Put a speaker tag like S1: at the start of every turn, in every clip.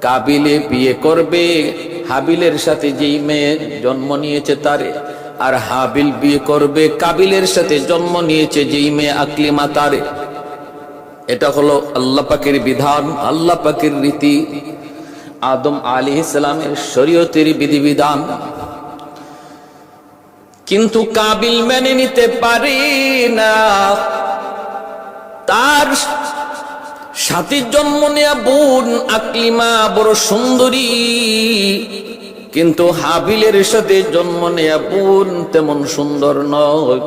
S1: কাবিলে বিয়ে করবে হাবিলের সাথে যেই মেয়ে জন্ম নিয়েছে তারে, আর হাবিল বিয়ে করবে কাবিলের সাথে জন্ম নিয়েছে যেই মেয়ে আকলিমা তারে। এটা হলো আল্লাহ পাকের বিধান, আল্লাহ পাকের রীতি, আদম আলাইহিস সালামের শরীয়তের বিধিবিধান। কিন্তু কাবিল মেনে নিতে পারে না, তার সাথে জন্ম নেয়া বোন আকলিমা বড় সুন্দরী, কিন্তু হাবিলের সাথে জন্ম নেয়া বোন তেমন সুন্দর নয়,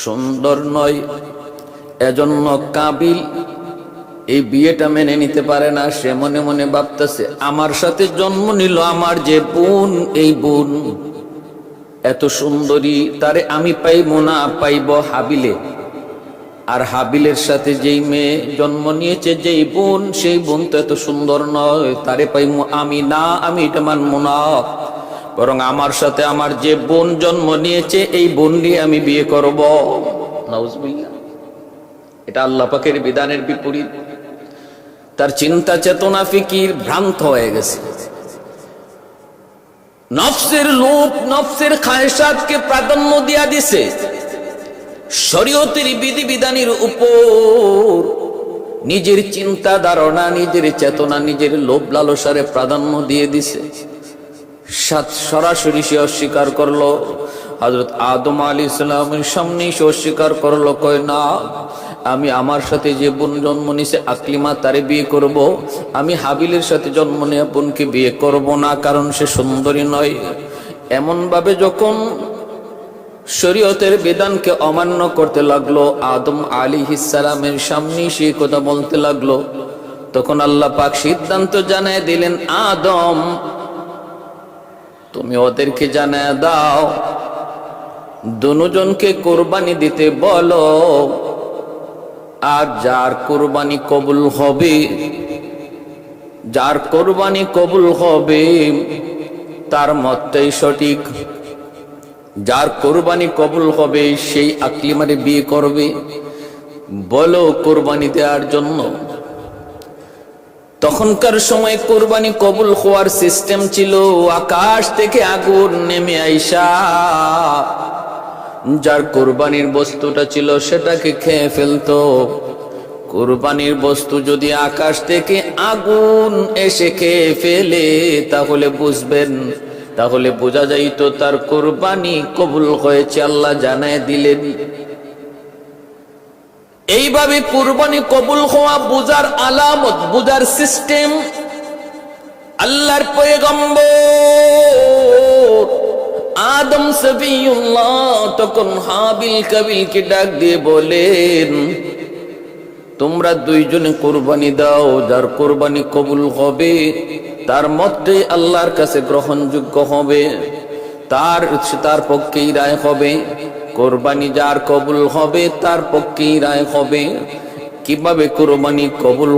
S1: সুন্দর নয়। এজন্য কাবিল এই বিয়েটা মেনে নিতে পারে না। সে মনে মনে ভাবতেছে, আমার সাথে জন্ম নিল আমার যে বোন, এই বোন এত সুন্দরী, তারে আমি পাইব না, পাইব হাবিলে। আর হাবিলের সাথে যেই মেয়ে জন্ম নিয়েছে যেই বোন, সেই বোন তো এত সুন্দর নয়, তারে পাইব আমি না, আমি এটা মানব না। বরং আমার সাথে আমার যে বোন জন্ম নিয়েছে এই বোন নিয়ে আমি বিয়ে করব। নাউজুবিল্লাহ। এটা আল্লাহ পাকের বিধানের বিপরীত। তার চিন্তা চেতনা ফিকির ভ্রান্ত হয়ে গেছে। নফসের লোভ, নফসের খায়সাতকে প্রাধান্য দিয়া দিছে শরীয়তের বিধিবিধানের উপর। নিজের চিন্তা ধারণা, নিজের চেতনা, নিজের লোভ লালসারে প্রাধান্য দিয়ে দিছে। সরাসরি সে অস্বীকার করলো। হযরত আদম আলাইহিস সালামের সামনে সে অস্বীকার করলো, কয় না, আমি আমার সাথে যে বোন জন্ম নিছে আকলিমা তারে বিয়ে করব, আমি হাবিলের সাথে জন্ম নেয়া বোনকে বিয়ে করব না, কারণ সে সুন্দরী নয়। এমন ভাবে যখন শরীয়তের বিধানকে অমান্য করতে লাগলো, আদম আলাইহিস সালামের সামনে সে কথা বলতে লাগলো, তখন আল্লাহ পাক সিদ্ধান্ত জানায় দিলেন, আদম তুমি ওদেরকে জানায় দাও, দুজনকে কোরবানি দিতে বলো, আর যার কোরবানি কবুল হবে, যার কোরবানি কবুল হবে তার মতটাই সঠিক। যার কোরবানি কবুল হবে সেই আকলিমারে বিয়ে করবে, বলো কোরবানি দেওয়ার জন্য। তখনকার সময় কোরবানি কবুল হওয়ার সিস্টেম ছিল, আকাশ থেকে আগুন নেমে আইসা যার কোরবানির বস্তুটা ছিল সেটাকে খেয়ে ফেলতো। কোরবানির বস্তু যদি আকাশ থেকে আগুন এসে খেয়ে ফেলে তাহলে বুঝবেন, তাহলে বোঝা যাইতো তার কোরবানি কবুল হয়েছে, আল্লাহ জানায় দিলেন। এইভাবে কোরবানি কবুল হওয়া বুঝার আলামত, বুঝার সিস্টেম আল্লাহর পয়গম্বর আদম সফিউল্লাহ তখন হাবিল কাবিলকে ডাক দিয়ে বলেন, তোমরা দুইজনে কোরবানি দাও, যার কোরবানি কবুল হবে তার মতটাই আল্লাহর কাছে গ্রহণযোগ্য হবে, তার পক্ষেই রায় হবে। কোরবানি যার কবুল হবে তার পক্ষেই রায় হবে। কিভাবে কোরবানি কবুল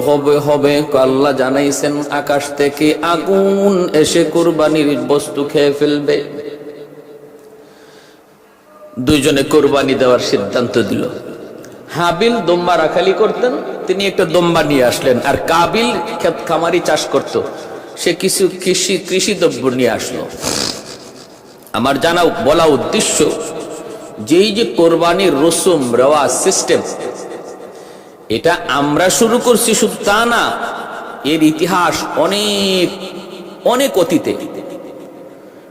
S1: হবে আল্লাহ জানাইছেন, আকাশ থেকে আগুন এসে কোরবানির বস্তু খেয়ে ফেলবে। দুইজনে কোরবানি দেওয়ার সিদ্ধান্ত দিল। হাবিল দম্বা রাখালি করতেন, তিনি একটা দম্বা নিয়ে আসলেন, আর কাবিল ক্ষেত খামারি চাষ করত, সে কিছু কৃষি দ্রব্য নিয়ে আসলো। আমার জানা বলা উদ্দেশ্য, যেই যে কোরবানির রসুম রেওয়াজ সিস্টেম, এটা আমরা শুরু করছি শুধু তা না, এর ইতিহাস অনেক অনেক অতীতে।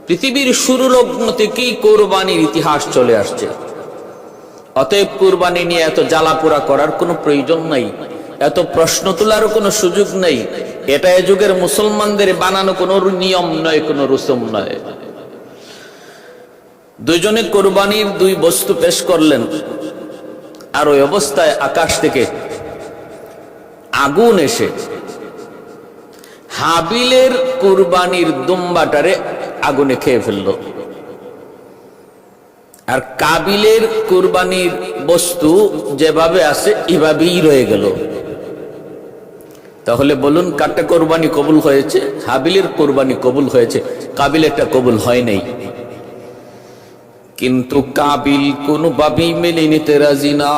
S1: পৃথিবীর শুরু লগ্ন থেকেই কোরবানির ইতিহাস চলে আসছে। অতএব কোরবানি নিয়ে এত জ্বালাপোড়া করার কোনো প্রয়োজন নাই, এত প্রশ্ন তোলারও কোনো সুযোগ নেই। এটা এ যুগের মুসলমানদের বানানো কোনো নিয়ম নয়, কোনো রসুম নয়। দুইজনে কোরবানির দুই বস্তু পেশ করলেন, আর ওই অবস্থায় আকাশ থেকে আগুন এসে হাবিলের কোরবানির দুম্বাটারে আগুনে খেয়ে ফেলল, আর কাবিলের কোরবানির বস্তু যেভাবে আছে এভাবেই রয়ে গেল। তাহলে বলুন, কারটা কোরবানি কবুল হয়েছে? হাবিলের কোরবানি কবুল হয়েছে, কাবিলেরটা কবুল হয় নাই। কিন্তু কাবিল কোনোভাবেই মেনে নিতে রাজি না।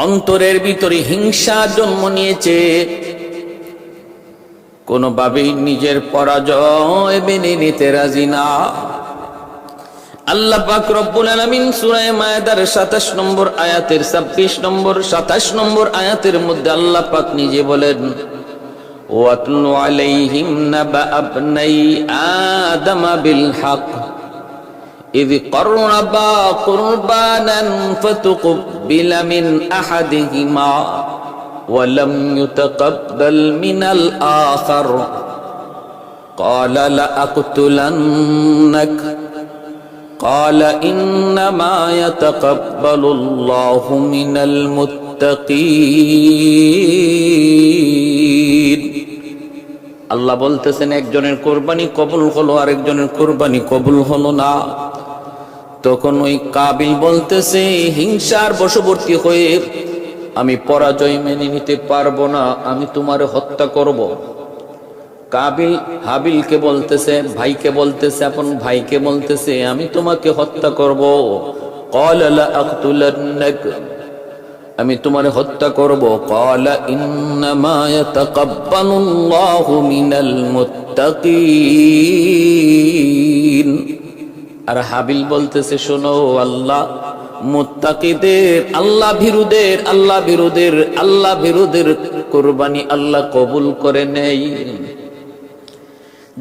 S1: অন্তরের ভিতরে হিংসা জন্ম নিয়েছে। কোনোভাবেই নিজের পরাজয় মেনে নিতে রাজি না। আল্লাহ পাক রব্বুল আলামিন সূরা মায়েদার 27 নম্বর আয়াতের 26 নম্বর 27 নম্বর আয়াতের মধ্যে আল্লাহ পাক নিজে বলেন, ওয়াতলু আলাইহিম নাবা আবনাই আদম বিল হক ইয কররাবা কুরবানান ফাতুকবিলা মিন আহাদিহিমা ওয়া লাম ইউতাকাব্বাল মিনাল আখার ক্বালা লা আকতুলান্নাক قال إنما يتقبل الله من المتقين আল্লাহ বলতেছেন একজনের কোরবানি কবুল হলো আরেকজনের কোরবানি কবুল হলো না। তখন ওই কাবিল বলতেছে হিংসার বশবর্তী হয়ে আমি পরাজয় মেনে নিতে পারবো না, আমি তোমারে হত্যা করব। কাবিল হাবিলকে বলতেছে, ভাইকে বলতেছে, আপন ভাইকে বলতেছে আমি তোমাকে হত্যা করব। ক্বালা লা আকতুলান্নাক, আমি তোমারে হত্যা করব। ক্বালা ইন্নামা ইয়াতাকাব্বালুল্লাহু মিনাল মুত্তাকিন। আর হাবিল বলতেছে শোনো, আল্লাহ মুত্তাকিদের, আল্লাহ ভীরুদের কুরবানি আল্লাহ কবুল করে নেই।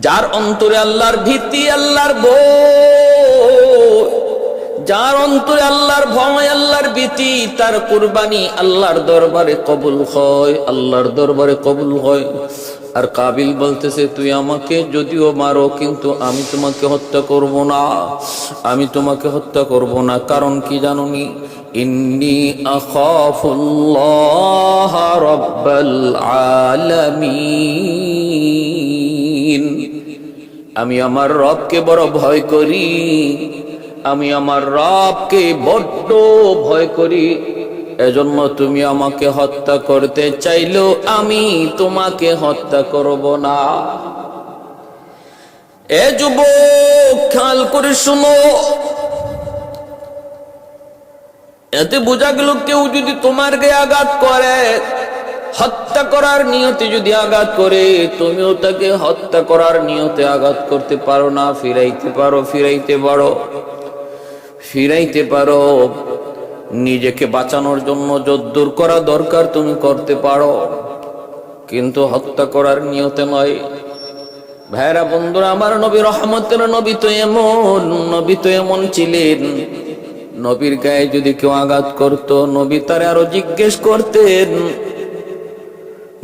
S1: যার অন্তরে আল্লাহর ভীতি, আল্লাহর ভয়, যার অন্তরে আল্লাহর ভয়, আল্লাহর ভীতি, তার কুরবানি আল্লাহর দরবারে কবুল হয়, আল্লাহর দরবারে কবুল হয়। আর কাবিল বলতেছে তুই আমাকে যদিও মারো কিন্তু আমি তোমাকে হত্যা করব না, আমি তোমাকে হত্যা করব না। কারণ কি জানোনি? ইন্নী আখাফুল্লাহ রাব্বাল আলামিন, আমি আমার রবকে বড় ভয় করি, আমি আমার রবকে বড্ড ভয় করি। এজন্য তুমি আমাকে হত্যা করতে চাইলেও আমি তোমাকে হত্যা করব না। এ যুবক খেয়াল করে শুনো, এতে বোঝা গেল কেউ যদি তোমার গায়ে আঘাত করে, হত্যা করার নিয়তে যদি আঘাত করে, তুমিও তাকে হত্যা করার নিয়তে আঘাত করতে পারো না, ফিরাইতে পারো। নিজেকে বাঁচানোর জন্য যদ্দূর করা দরকার তুমি করতে পারো, কিন্তু হত্যা করার নিয়তে নয়। ভাইরা বন্ধুরা আমার, নবী রহমতের নবী তো এমন ছিলেন, নবীর গায়ে যদি কেউ আঘাত করত, নবী তারে আরো জিজ্ঞেস করতেন,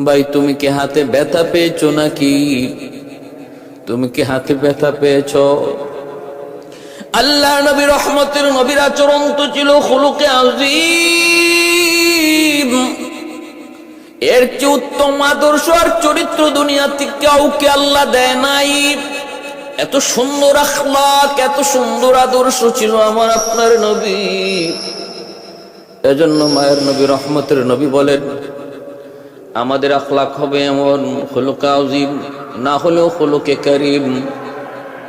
S1: ভাই তুমি কি হাতে ব্যথা পেয়েছো নাকি? তুমি কি হাতে ব্যথা পেয়েছো? আল্লাহ নবী রহমতের নবীর আচরণ তো ছিল খুলুকে আযীম। এর চেয়ে উত্তম আদর্শ আর চরিত্র দুনিয়াতে কাউকে আল্লাহ দেয় নাই। এত সুন্দর আখলাক, এত সুন্দর আদর্শ ছিল আমার আপনার নবী। এজন্য মায়ের নবী রহমতের নবী বলেন আমাদের আখলাক হবে এমন খুলুকে আযীম, না হলেও খুলুকে কারীম,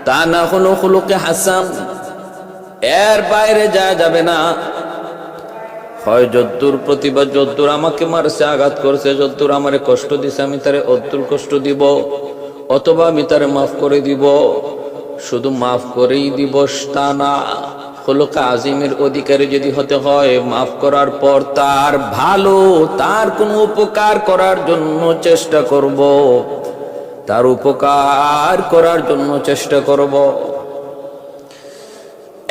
S1: তা না হলো খুলুকে হাসান। এর বাইরে যাওয়া যাবে না। হয় যদ্দুর প্রতিবাদ, যদ্দুর আমাকে মারছে, আঘাত করছে, যদ্দুর আমারে কষ্ট দিছে, আমি তারে অদ্দুর কষ্ট দিব, অথবা আমি তারে মাফ করে দিব। শুধু মাফ করেই দিব তা না, খুলুকে আযীমের অধিকারী যদি হতে হয়, মাফ করার পর তার ভালো, তার কোনো উপকার করার জন্য চেষ্টা করব, তার উপকার করার জন্য চেষ্টা করব।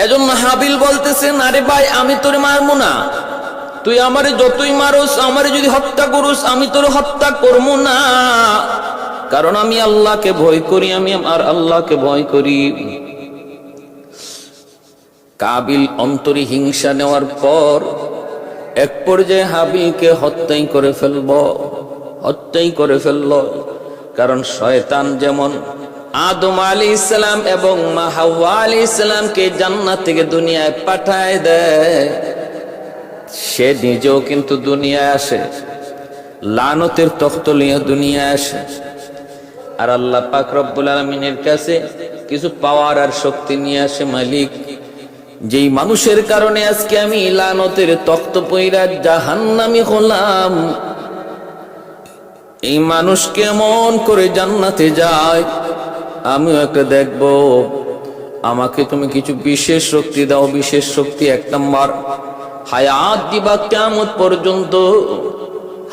S1: এজন্য হাবিল বলতেছেন আরে ভাই আমি তোরে মারবো না, তুই আমারে যতই মারোস, আমারে যদি হত্যা করুস, আমি তোরে হত্যা করবো না, কারণ আমি আল্লাহকে ভয় করি, আমি আমার আল্লাহকে ভয় করি। কাবিল অন্তরে হিংসা নেওয়ার পর এক পর্যায়ে হাবিলকে হত্যাই করে ফেলল। কারণ শয়তান যেমন আদম আলাইহিস সালাম এবং মা হাওয়া আলাইহিস সালামকে জান্নাত থেকে দুনিয়ায় পাঠায় দেয়, সে নিজেও কিন্তু দুনিয়ায় আসে, লানতের তখ্ত নিয়ে দুনিয়ায় আসে। আর আল্লাহ পাক রব্বুল আলামিনের কাছে কিছু পাওয়ার আর শক্তি নিয়ে আসে মালিক, যেই মানুষের কারণে আজকে আমি লানতের তখ্ত পইরা জাহান্নামী হলাম, এই মানুষ কেমন করে জান্নাতে যায় আমিও একটা দেখব। আমাকে তুমি কিছু বিশেষ শক্তি দাও। বিশেষ শক্তি, 1 নম্বর হায়াত দিবা কিয়ামত পর্যন্ত,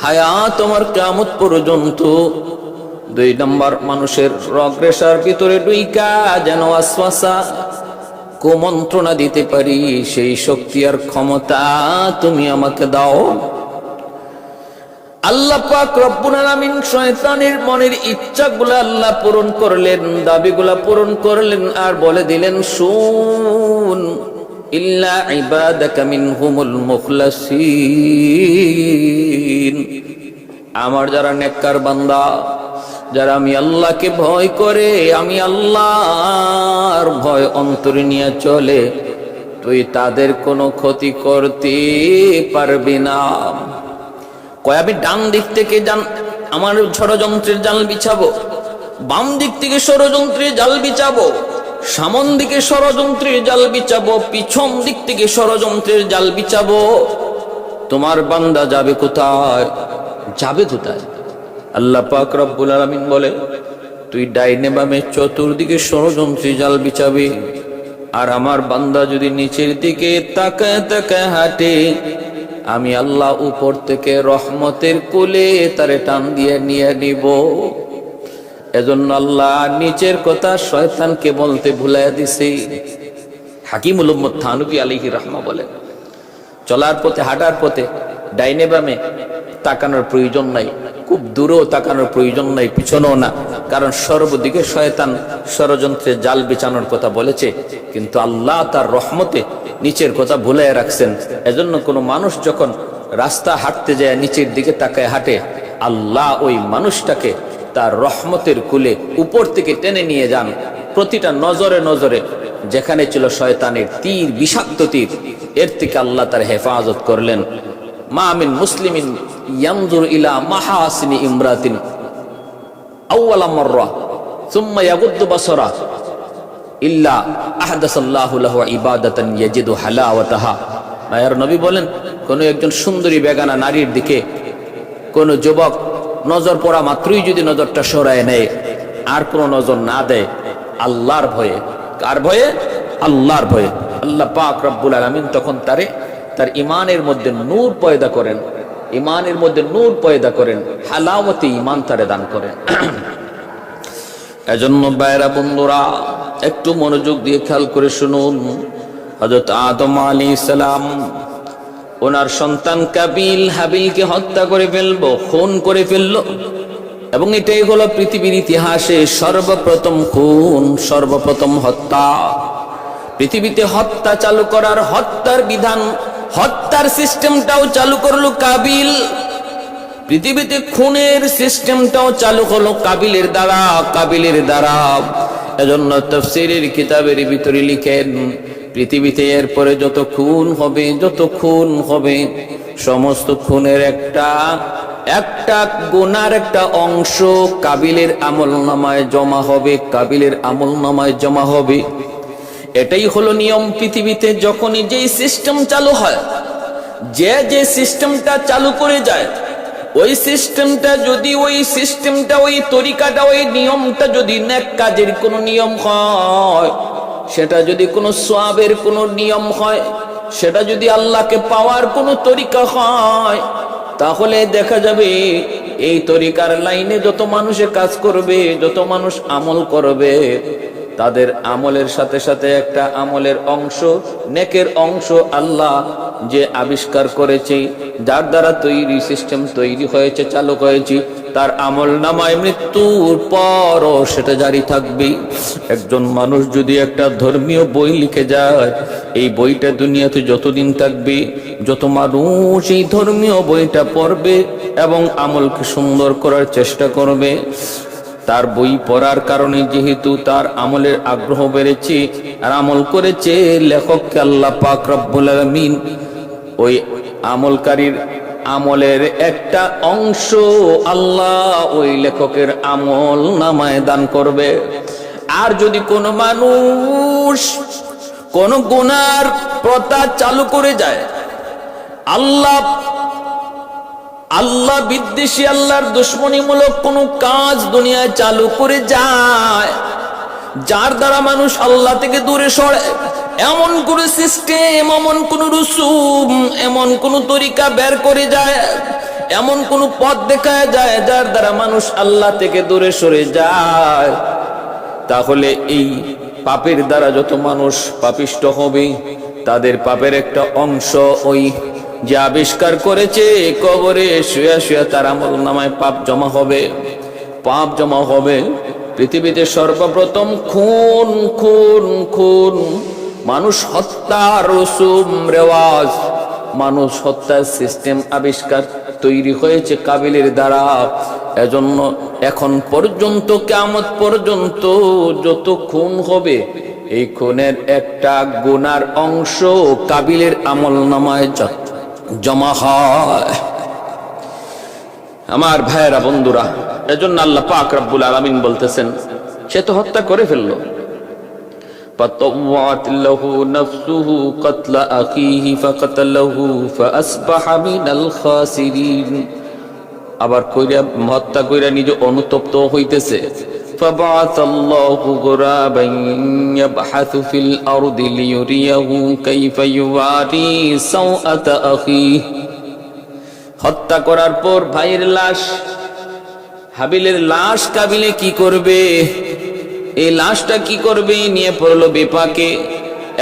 S1: হায়াত আমার কিয়ামত পর্যন্ত। 2 নম্বর মানুষের রগ রেশার ভিতরে ঢুইকা যেন ওয়াসওয়াসা কুমন্ত্রণা দিতে পারি, সেই শক্তি আর ক্ষমতা তুমি আমাকে দাও। আল্লাহ পাক রব্বুল আলামিন শয়তানের মনের ইচ্ছাগুলো আল্লাহ পূরণ করলেন, দাবিগুলা পূরণ করলেন, আর বলে দিলেন শুন, ইল্লা ইবাদাকা মিনহুমুল মুখলাসিন, আমার যারা নেককার বান্দা, যারা আমি আল্লাহকে ভয় করে, আমি আল্লাহর ভয় অন্তরে নিয়ে চলে, তুই তাদের কোনো ক্ষতি করতে পারবি না। কয় আমি ডান দিক থেকে আমার ষড়যন্ত্রের জাল বিছাবো, বাম দিক থেকে ষড়যন্ত্রের জাল বিছাবো, সামন দিকে ষড়যন্ত্রের জাল বিছাবো, পিছন দিক থেকে ষড়যন্ত্রের জাল বিছাবো, তোমার বান্দা যাবে কোথায়? যাবে কোথায়? আল্লাহ পাক রব্বুল আলামিন বলে, তুই ডাইনে বামে চতুর্দিকে ষড়যন্ত্রের জাল বিছাবি, আর আমার বান্দা যদি নিচের দিকে তাকায় তাকায় হাঁটে, আমি আল্লাহ উপর থেকে রহমতের কোলে তারে টান দিয়ে নিয়ে নিব। এজন্য আল্লাহ নিচের কথা শয়তানকে বলতে ভুলাইয়া দিছে। হাকিমুল উম্মত থানভী আলাইহি রাহমা বলেন, চলার পথে, হাঁটার পথে ডাইনে বামে তাকানোর প্রয়োজন নাই, খুব দূরেও তাকানোর প্রয়োজন নাই, পিছনেও না, কারণ সর্বদিকে শয়তান ষড়যন্ত্রের জাল বিছানোর কথা বলেছে, কিন্তু আল্লাহ তার রহমতে নিচের কথা ভুলাইয়া রাখছেন। এজন্য কোনো মানুষ যখন রাস্তা হাঁটতে যায় নিচের দিকে তাকায় হাঁটে, আল্লাহ ওই মানুষটাকে তার রহমতের কুলে উপর থেকে টেনে নিয়ে যান। প্রতিটা নজরে নজরে যেখানে ছিল শয়তানের তীর, বিষাক্ত তীর, এর থেকে আল্লাহ তার হেফাজত করলেন। মা মিন মুসলিমিন ইয়ানজুর ইলা মাহাসিনি ইমরাতিন আউওয়ালা মাররা সুম্মা ইয়াগুদ্দু বাসরা ইল্লা আহদাসাল্লাহু লাহু ইবাদাতান ইয়াজিদু হালাওয়াতাহা। মায়ের নবী বলেন, কোন একজন সুন্দরী বেগানা নারীর দিকে কোন যুবক নজর পড়া মাত্রই যদি নজরটা সরায় নেয়, আর কোন নজর না দেয়, আল্লাহর ভয়ে, কার ভয়ে? আল্লাহর ভয়ে, আল্লাহ পাক রব্বুল আলামিন তখন তারে তার ইমানের মধ্যে নূর পয়দা করেন, ইমানের মধ্যে নূর পয়দা করেন, হালাওয়াতে ইমান তারে দান করেন। এজন্য ভাইরা বন্ধুরা, একটু মনোযোগ দিয়ে খেয়াল করে শুনুন। হযরত আদম আলাইহিস সালাম ওনার সন্তান কাবিল হাবিলকে হত্যা করে ফেলবো, খুন করে ফেললো, এবং এটাই হলো পৃথিবীর ইতিহাসে সর্বপ্রথম খুন, সর্বপ্রথম হত্যা। পৃথিবীতে হত্যা চালু করার, হত্যার বিধান, হত্যার সিস্টেমটাও চালু করলো কাবিল। পৃথিবীতে খুনের সিস্টেমটাও চালু হলো কাবিলের দ্বারা, কাবিলের দ্বারা। এজন্য তাফসীরের কিতাবের ভিতরে লিখেন, পৃথিবীতে এরপরে যত খুন হবে, যত খুন হবে, সমস্ত খুনের একটা গুনার একটা অংশ কাবিলের আমলনামায় জমা হবে, কাবিলের আমলনামায় জমা হবে। এটাই হলো নিয়ম পৃথিবীতে। যখনই যেই সিস্টেম চালু হয়, যে সিস্টেমটা চালু করে যায়, ওই সিস্টেমটা যদি, ওই সিস্টেমটা, ওই তরিকাটা, ওই নিয়মটা যদি নেক কাজের কোনো নিয়ম হয়, সেটা যদি কোনো সওয়াবের কোনো নিয়ম হয়, সেটা যদি আল্লাহকে পাওয়ার কোনো তরিকা হয়, তাহলে দেখা যাবে এই তরিকার লাইনে যত মানুষে কাজ করবে, যত মানুষ আমল করবে, তাদের আমলের সাথে সাথে একটা আমলের অংশ, নেকের অংশ আল্লাহ যে আবিষ্কার করেছে, যার দ্বারা তৈরি সিস্টেম তৈরি হয়েছে, চালু হয়েছে, তার আমল নামায় মৃত্যুর পরও সেটা জারি থাকবে। একজন মানুষ যদি একটা ধর্মীয় বই লিখে যায়, এই বইটা দুনিয়াতে যতদিন থাকবে, যত মানুষ এই ধর্মীয় বইটা পড়বে এবং আমলকে সুন্দর করার চেষ্টা করবে, তার বই পড়ার কারণে যেহেতু তার আমলের আগ্রহ বেড়েছে আর আমল করেছে, লেখককে আল্লাহ পাক রব্বুল আলামিন ওই আমলকারীর আমলের একটা অংশ আল্লাহ ওই লেখকের আমল নামায় দান করবে। আর যদি কোনো মানুষ কোন গুনার প্রথা চালু করে যায়, আল্লাহ আল্লাহ বিদ্বেষী, আল্লাহর দুশ্মনীমূলক কোন কাজ দুনিয়ায় চালু করে যায়, যার দ্বারা মানুষ আল্লাহ থেকে দূরে সরে, এমন কোন সিস্টেম, এমন কোন রুসুম, এমন কোন তরিকা বের করে যায়, এমন কোন পথ দেখায় যায় যার দ্বারা মানুষ আল্লাহ থেকে দূরে সরে যায়, তাহলে এই পাপের দ্বারা যত মানুষ পাপিষ্ট হবে, তাদের পাপের একটা অংশ ওই যে আবিষ্কার করেছে কবরে শুয়ে শুয়ে তার আমলনামায় পাপ জমা হবে। পাপ জমা হবে। পৃথিবীতে সর্বপ্রথম খুন খুন খুন মানুষ হত্যার রসুম রেওয়াজ, মানুষ হত্যার সিস্টেম আবিষ্কার তৈরি হয়েছে কাবিলের দ্বারা। এজন্য এখন পর্যন্ত কিয়ামত পর্যন্ত যত খুন হবে, এই খুনের একটা গুনার অংশ কাবিলের আমলনামায় জমা হয়। আমার ভাইয়েরা, বন্ধুরা, এজন্য আল্লাহ পাক রব্বুল আলামিন বলতেছেন, সে তো হত্যা করে ফেললো। فطوعت له نفسه قتل أخيه فقتله فأصبح من الخاسرين। আবার কইরা হত্যা কইরা নিজে অনুতপ্ত হইতেছে। فبعث الله غرابا يبحث في الأرض ليريه كيف يواري سوءة أخيه। হত্যা করার পর ভাইয়ের লাশ, হাবিলের লাশ কাবিলে কি করবে, এই লাশটা কি করবে নিয়ে পড়লো বিপাকে,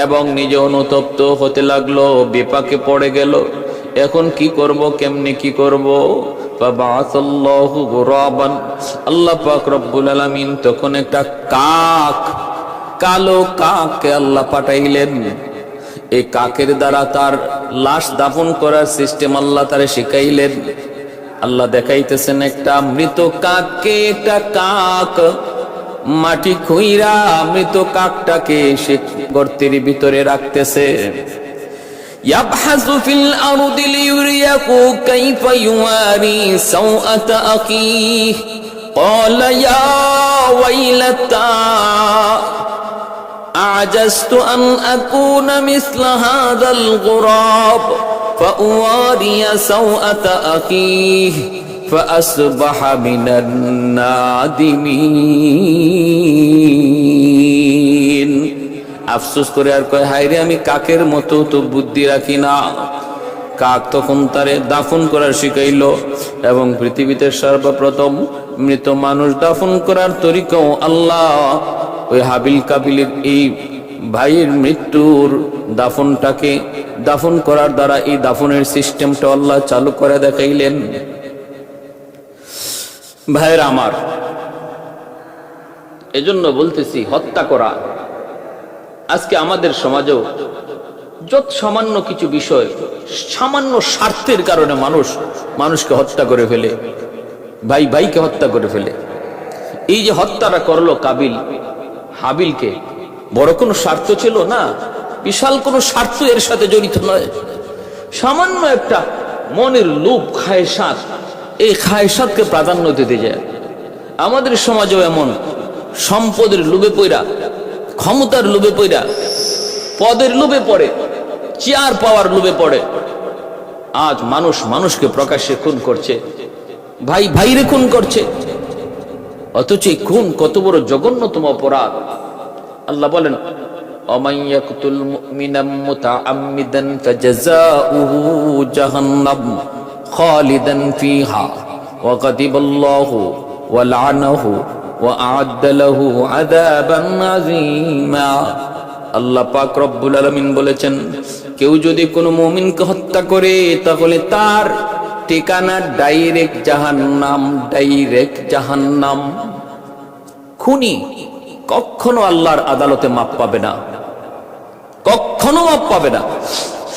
S1: এবং নিজে অনুতপ্ত হতে লাগলো, বিপাকে পড়ে গেল। এখন কি করব, কেমনে কি করব? ফাবাআসাল্লাহু গুরাবান, আল্লাহ পাক রব্বুল আলামিন তখন একটা কাক, কালো কাককে আল্লাহ পাঠাইলেন। এই কাকের দ্বারা তার লাশ দাফন করার সিস্টেম আল্লাহ তারে শিখাইলেন। আল্লাহ দেখাইতেছেন একটা মৃত কাককে, একটা কাক মাটি খুইরা মৃত কাকটাকে সে গর্তের ভিতরে রাখতেছে। ইয়াবহাসু ফিল আরদি লিয়ুরিয়াকু কাইফা ইউয়ারি সাওআতা আখিহি ক্বালা ইয়া ওয়াইলাতা আ'জাজতু আন আকুনা মিসলা হাযাল গুরাব ফাউয়ারিয়া সাওআতা আখিহি فأصبح من النادمين। আফসোস করে আর কয়, হায় রে, আমি কাকের মতো তো বুদ্ধি রাখি না। কাক তখন তারে দাফন করার শিখাইলো, এবং পৃথিবীতে সর্বপ্রথম মৃত মানুষ দাফন করার তরিকাও আল্লাহ ওই হাবিল কাবিলের এই ভাইয়ের মৃত্যুর দাফনটাকে দাফন করার দ্বারা এই দাফনের সিস্টেমটা আল্লাহ চালু করে দেখাইলেন। ভাইয়েরা আমার, এজন্য বলতেছি, হত্যা করা আজকে আমাদের সমাজেও যত সামান্য কিছু বিষয়, সামান্য স্বার্থের কারণে মানুষকে হত্যা করে ফেলে, ভাই ভাইকে হত্যা করে ফেলে। এই যে হত্যাটা করলো কাবিল হাবিলকে, বড় কোনো স্বার্থ ছিল না, বিশাল কোনো স্বার্থ এর সাথে জড়িত নয়। সামান্য একটা মনের লোভ, খায়সাত, এই খায়সাতকে প্রাধান্য দিতে যায়। আমাদের সমাজেও এমন সম্পদের লোভে পড়া, ক্ষমতার লোভে পড়া, পদের লোভে পড়ে, চেয়ার পাওয়ার লোভে পড়ে আজ মানুষকে প্রকাশ্যে খুন করছে, ভাই ভাইরে খুন করছে। অথচ এই খুন কত বড় জঘন্যতম অপরাধ। আল্লাহ বলেন, ومن يقتل مؤمنا متعمدا فجزاؤه جهنم خالدا فيها وغضب الله ولعنه وأعد له عذابا عظيما। আল্লাহ পাক রব্বুল আলামিন বলেছেন, কেউ যদি কোনো মুমিনকে হত্যা করে তাহলে তার ঠিকানা ডাইরেক্ট জাহান্নাম, ডাইরেক্ট জাহান্নাম। খুনি কখনো আল্লাহর আদালতে মাপ পাবে না, কখনো মাপ পাবে না।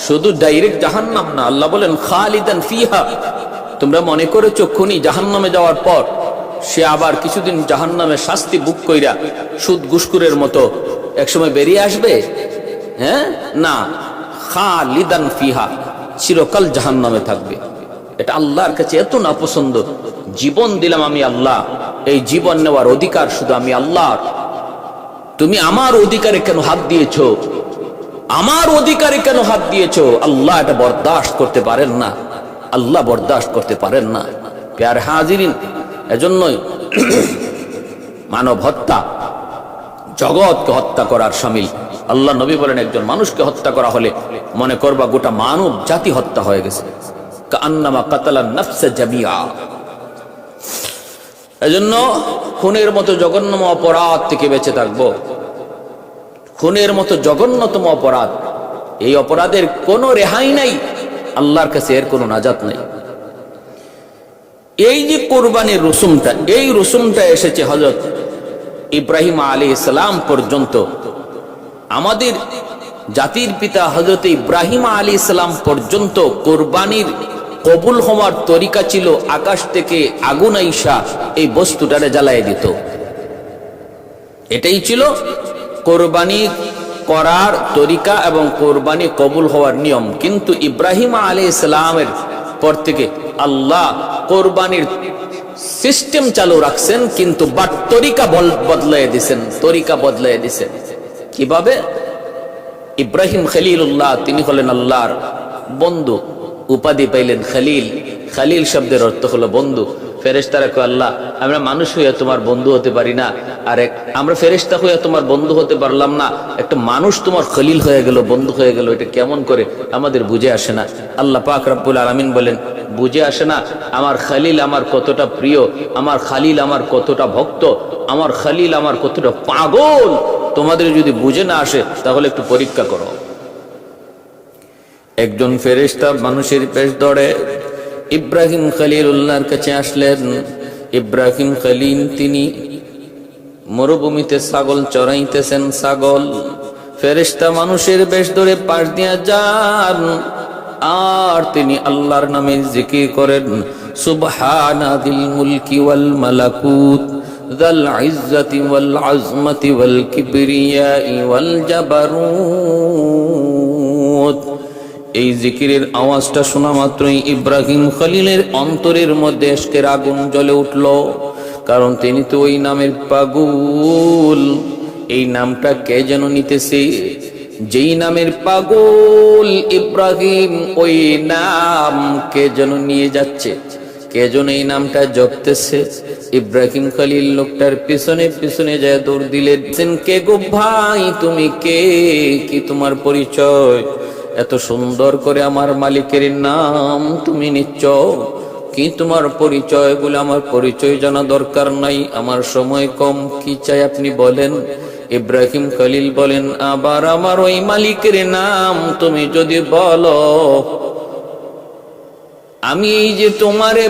S1: শুধু ডাইরেক্ট জাহান্নাম না, আল্লাহ বলেন খালিদান ফিহা। তোমরা মনে করেছো খুনি জাহান্নামে যাওয়ার পর সে আবার কিছুদিন জাহান্নামে শাস্তি বুক কইরা সুদ ঘুষখোরের মতো একসময় বেরিয়ে আসবে? হ্যাঁ, না, খালিদান ফিহা, চিরকাল জাহান্নামে থাকবে। এটা আল্লাহর কাছে এত নাপছন্দ। জীবন দিলাম আমি আল্লাহ, এই জীবন নেওয়ার অধিকার শুধু আমি আল্লাহর। তুমি আমার অধিকারে কেন হাত দিয়েছো? আমার অধিকারে কেন হাত দিয়েছো? আল্লাহ এটা বরদাস্ত করতে পারেন না। আল্লাহ বরদাস্ত করতে পারেন না। প্যার হাজিরিন, এজন্যই মানব হত্যা জগৎকে হত্যা করার শামিল। আল্লাহ নবী বলেন, একজন মানুষকে হত্যা করা হলে মনে করবা গোটা মানব জাতি হত্যা হয়ে গেছে। কান্নামা কাতালান নাফসা জামিয়া। এজন্য খুনের মতো জঘন্য অপরাধ থেকে বেঁচে থাকবো। খুনের মতো জঘন্যতম অপরাধ, এই অপরাধের কোনো রেহাই নাই, আল্লাহর কাছে এর কোনো নাজাত নেই। এই যে কোরবানির রসুমটা, এই রসুমটা এসেছে হযরত ইব্রাহিম আলাইহিস সালাম পর্যন্ত। আমাদের জাতির পিতা হযরত ইব্রাহিম আলাইহিস সালাম পর্যন্ত কোরবানির কবুল হওয়ার তরিকা ছিল আকাশ থেকে আগুন আইসা এই বস্তুটারে জ্বালায় দিত। এটাই ছিল কোরবানি করার তরিকা এবং কোরবানি কবুল হওয়ার নিয়ম। কিন্তু ইব্রাহিম আলাইহিস সালামের পর থেকে আল্লাহ কোরবানির সিস্টেম চালু রাখছেন, কিন্তু তরিকা বদলায় দিছেন, তরিকা বদলায় দিছেন। কিভাবে? ইব্রাহিম খলিলুল্লাহ, তিনি হলেন আল্লাহর বন্ধু, উপাধি পাইলেন খলিল। খলিল শব্দের অর্থ হলো বন্ধু। ফেরেশতারা কয়, আল্লাহ আমরা মানুষ হইয়া তোমার বন্ধু হতে পারি না, আর আমরা ফেরেশতা হইয়া তোমার বন্ধু হতে পারলাম না, একটা মানুষ তোমার খলিল হয়ে গেল, বন্ধু হয়ে গেল, এটা কেমন করে? আমাদের বুঝে আসে না। আল্লাহ পাক রব্বুল আলামিন বলেন, বুঝে আসে না? আমার খলিল আমার কতটা প্রিয়, আমার খলিল আমার কতটা ভক্ত, আমার খলিল আমার কতটা পাগল, তোমাদের যদি বুঝে না আসে তাহলে একটু পরীক্ষা করো। একজন ফেরেশতা মানুষের পেশ ধরে ইব্রাহিম খলিলুল্লাহর কাছে আসলেন। ইব্রাহিম খলিল তিনি মরুভূমিতে ছাগল চড়াইতেছেন। ছাগল ফেরেশতা মানুষের বেশ ধরে পাশ দিয়া যান, আর তিনি আল্লাহর নামে জিকির করেন, সুবহানাদিল মুলকি ওয়াল মালাকুত যাল ইজ্জতি ওয়াল আজমতি ওয়াল কিবরিয়াই ওয়াল জাবারুত। এই জিকিরের আওয়াজটা শোনা মাত্রই ইব্রাহিম খলিলের অন্তরের মধ্যে ইশকের আগুন জ্বলে উঠল, কারণ তিনি তো ওই নামের পাগল। এই নামটা কে যেন নিতেছে, যেই নামের পাগল ইব্রাহিম, ওই নাম কে যেন নিয়ে যাচ্ছে, কে যেন এই নামটা জপতেছে। ইব্রাহিম খলিল লোকটার পিছনে পিছনে যায় দৌড় দিলেন। কে গো ভাই, তুমি কে? কি তোমার পরিচয়? এত সুন্দর করে আমার মালিকের নাম তুমি নিচ্ছ, কি তোমার পরিচয়? বলে, আমার পরিচয় জানা দরকার নাই, আমার সময় কম, কি চাই আপনি বলেন। ইব্রাহিম খলিল বলেন, আবার আমার ওই মালিকের নাম তুমি যদি বলো, আমি এই যে তোমারে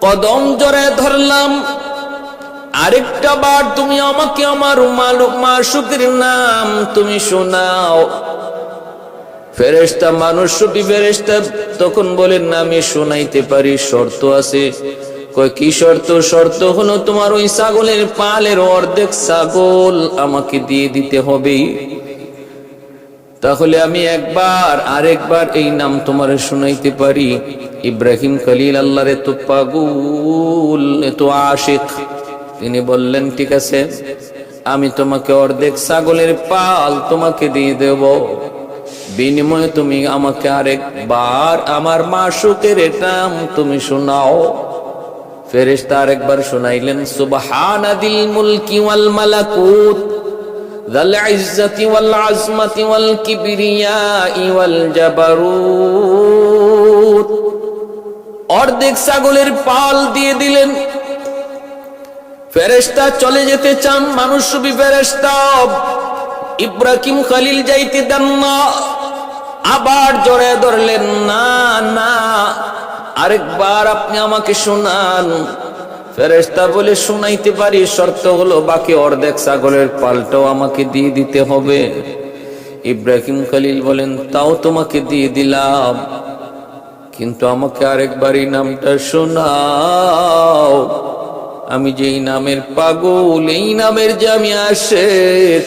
S1: কদম জড়ায় ধরলাম, আরেকটা বার তুমি আমাকে আমার মাশূকের নাম তুমি শোনাও। ফেরেশতা মানুষ রূপী ফেরেশতা তখন বলেন, না আমি শোনাইতে পারি, শর্ত আছে। কয়, কি শর্ত? শর্ত হলো তোমার ওই ছাগলের পালের অর্ধেক ছাগল আমাকে দিয়ে দিতে হবে, তাহলে আমি একবার আরেকবার এই নাম তোমার শোনাইতে পারি। ইব্রাহিম খলিল আল্লাহর এত পাগল, এত আশিক, তিনি বললেন, ঠিক আছে, আমি তোমাকে অর্ধেক ছাগলের পাল তোমাকে দিয়ে দেব, বিনিময়ে তুমি আমাকে আরেকবার আমার মাশূকের নাম তুমি শোনাও। ফেরেশতা আরেকবার শোনাইলেন, সুবহানাদিল মুলকি ওয়াল মালাকুত যাল ইজ্জতি ওয়াল আজমতি ওয়াল কিবরিয়াই ওয়াল জাবারুত। অর্ধেক ছাগলের পাল দিয়ে দিলেন। ফেরেশতা চলে যেতে চান, মানুষ রূপী ফেরেশতা ইব্রাহিম খলিল যাইতে দেন না, আবার জড়ে ধরলেন, না না, আরেকবার আপনি আমাকে শোনান। ফেরেশতা বলে, শোনাইতে পারি, শর্ত হলো বাকি অর্ধেক ছাগলের পালটাও আমাকে দিয়ে দিতে হবে। ইব্রাহিম খলিল বলেন, তাও তোমাকে দিয়ে দিলাম, কিন্তু আমাকে আরেকবার এই নামটা শোনাও। আমি যেই নামের পাগল, এই নামের যে আমি আশিক,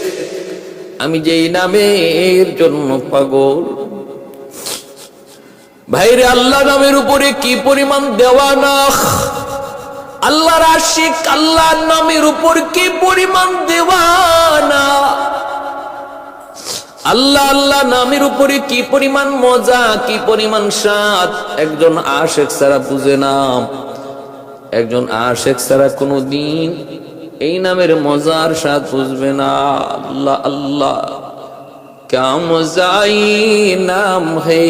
S1: আমি যেই নামের জন্য পাগল। ভাইরে, আল্লাহ নামের উপরে কি পরিমাণ দেওয়ানা, আল্লাহর আশিক, আল্লাহর নামের উপর কি পরিমাণ দেওয়ানা। আল্লাহ আল্লাহ নামের উপরে কি পরিমাণ মজা, কি পরিমাণ স্বাদ একজন আশিক ছাড়া বুঝে না। একজন আশিক ছাড়া কোনোদিন এই নামের মজার স্বাদ বুঝবে না। আল্লাহ আল্লাহ क्या मज़ाई नाम है,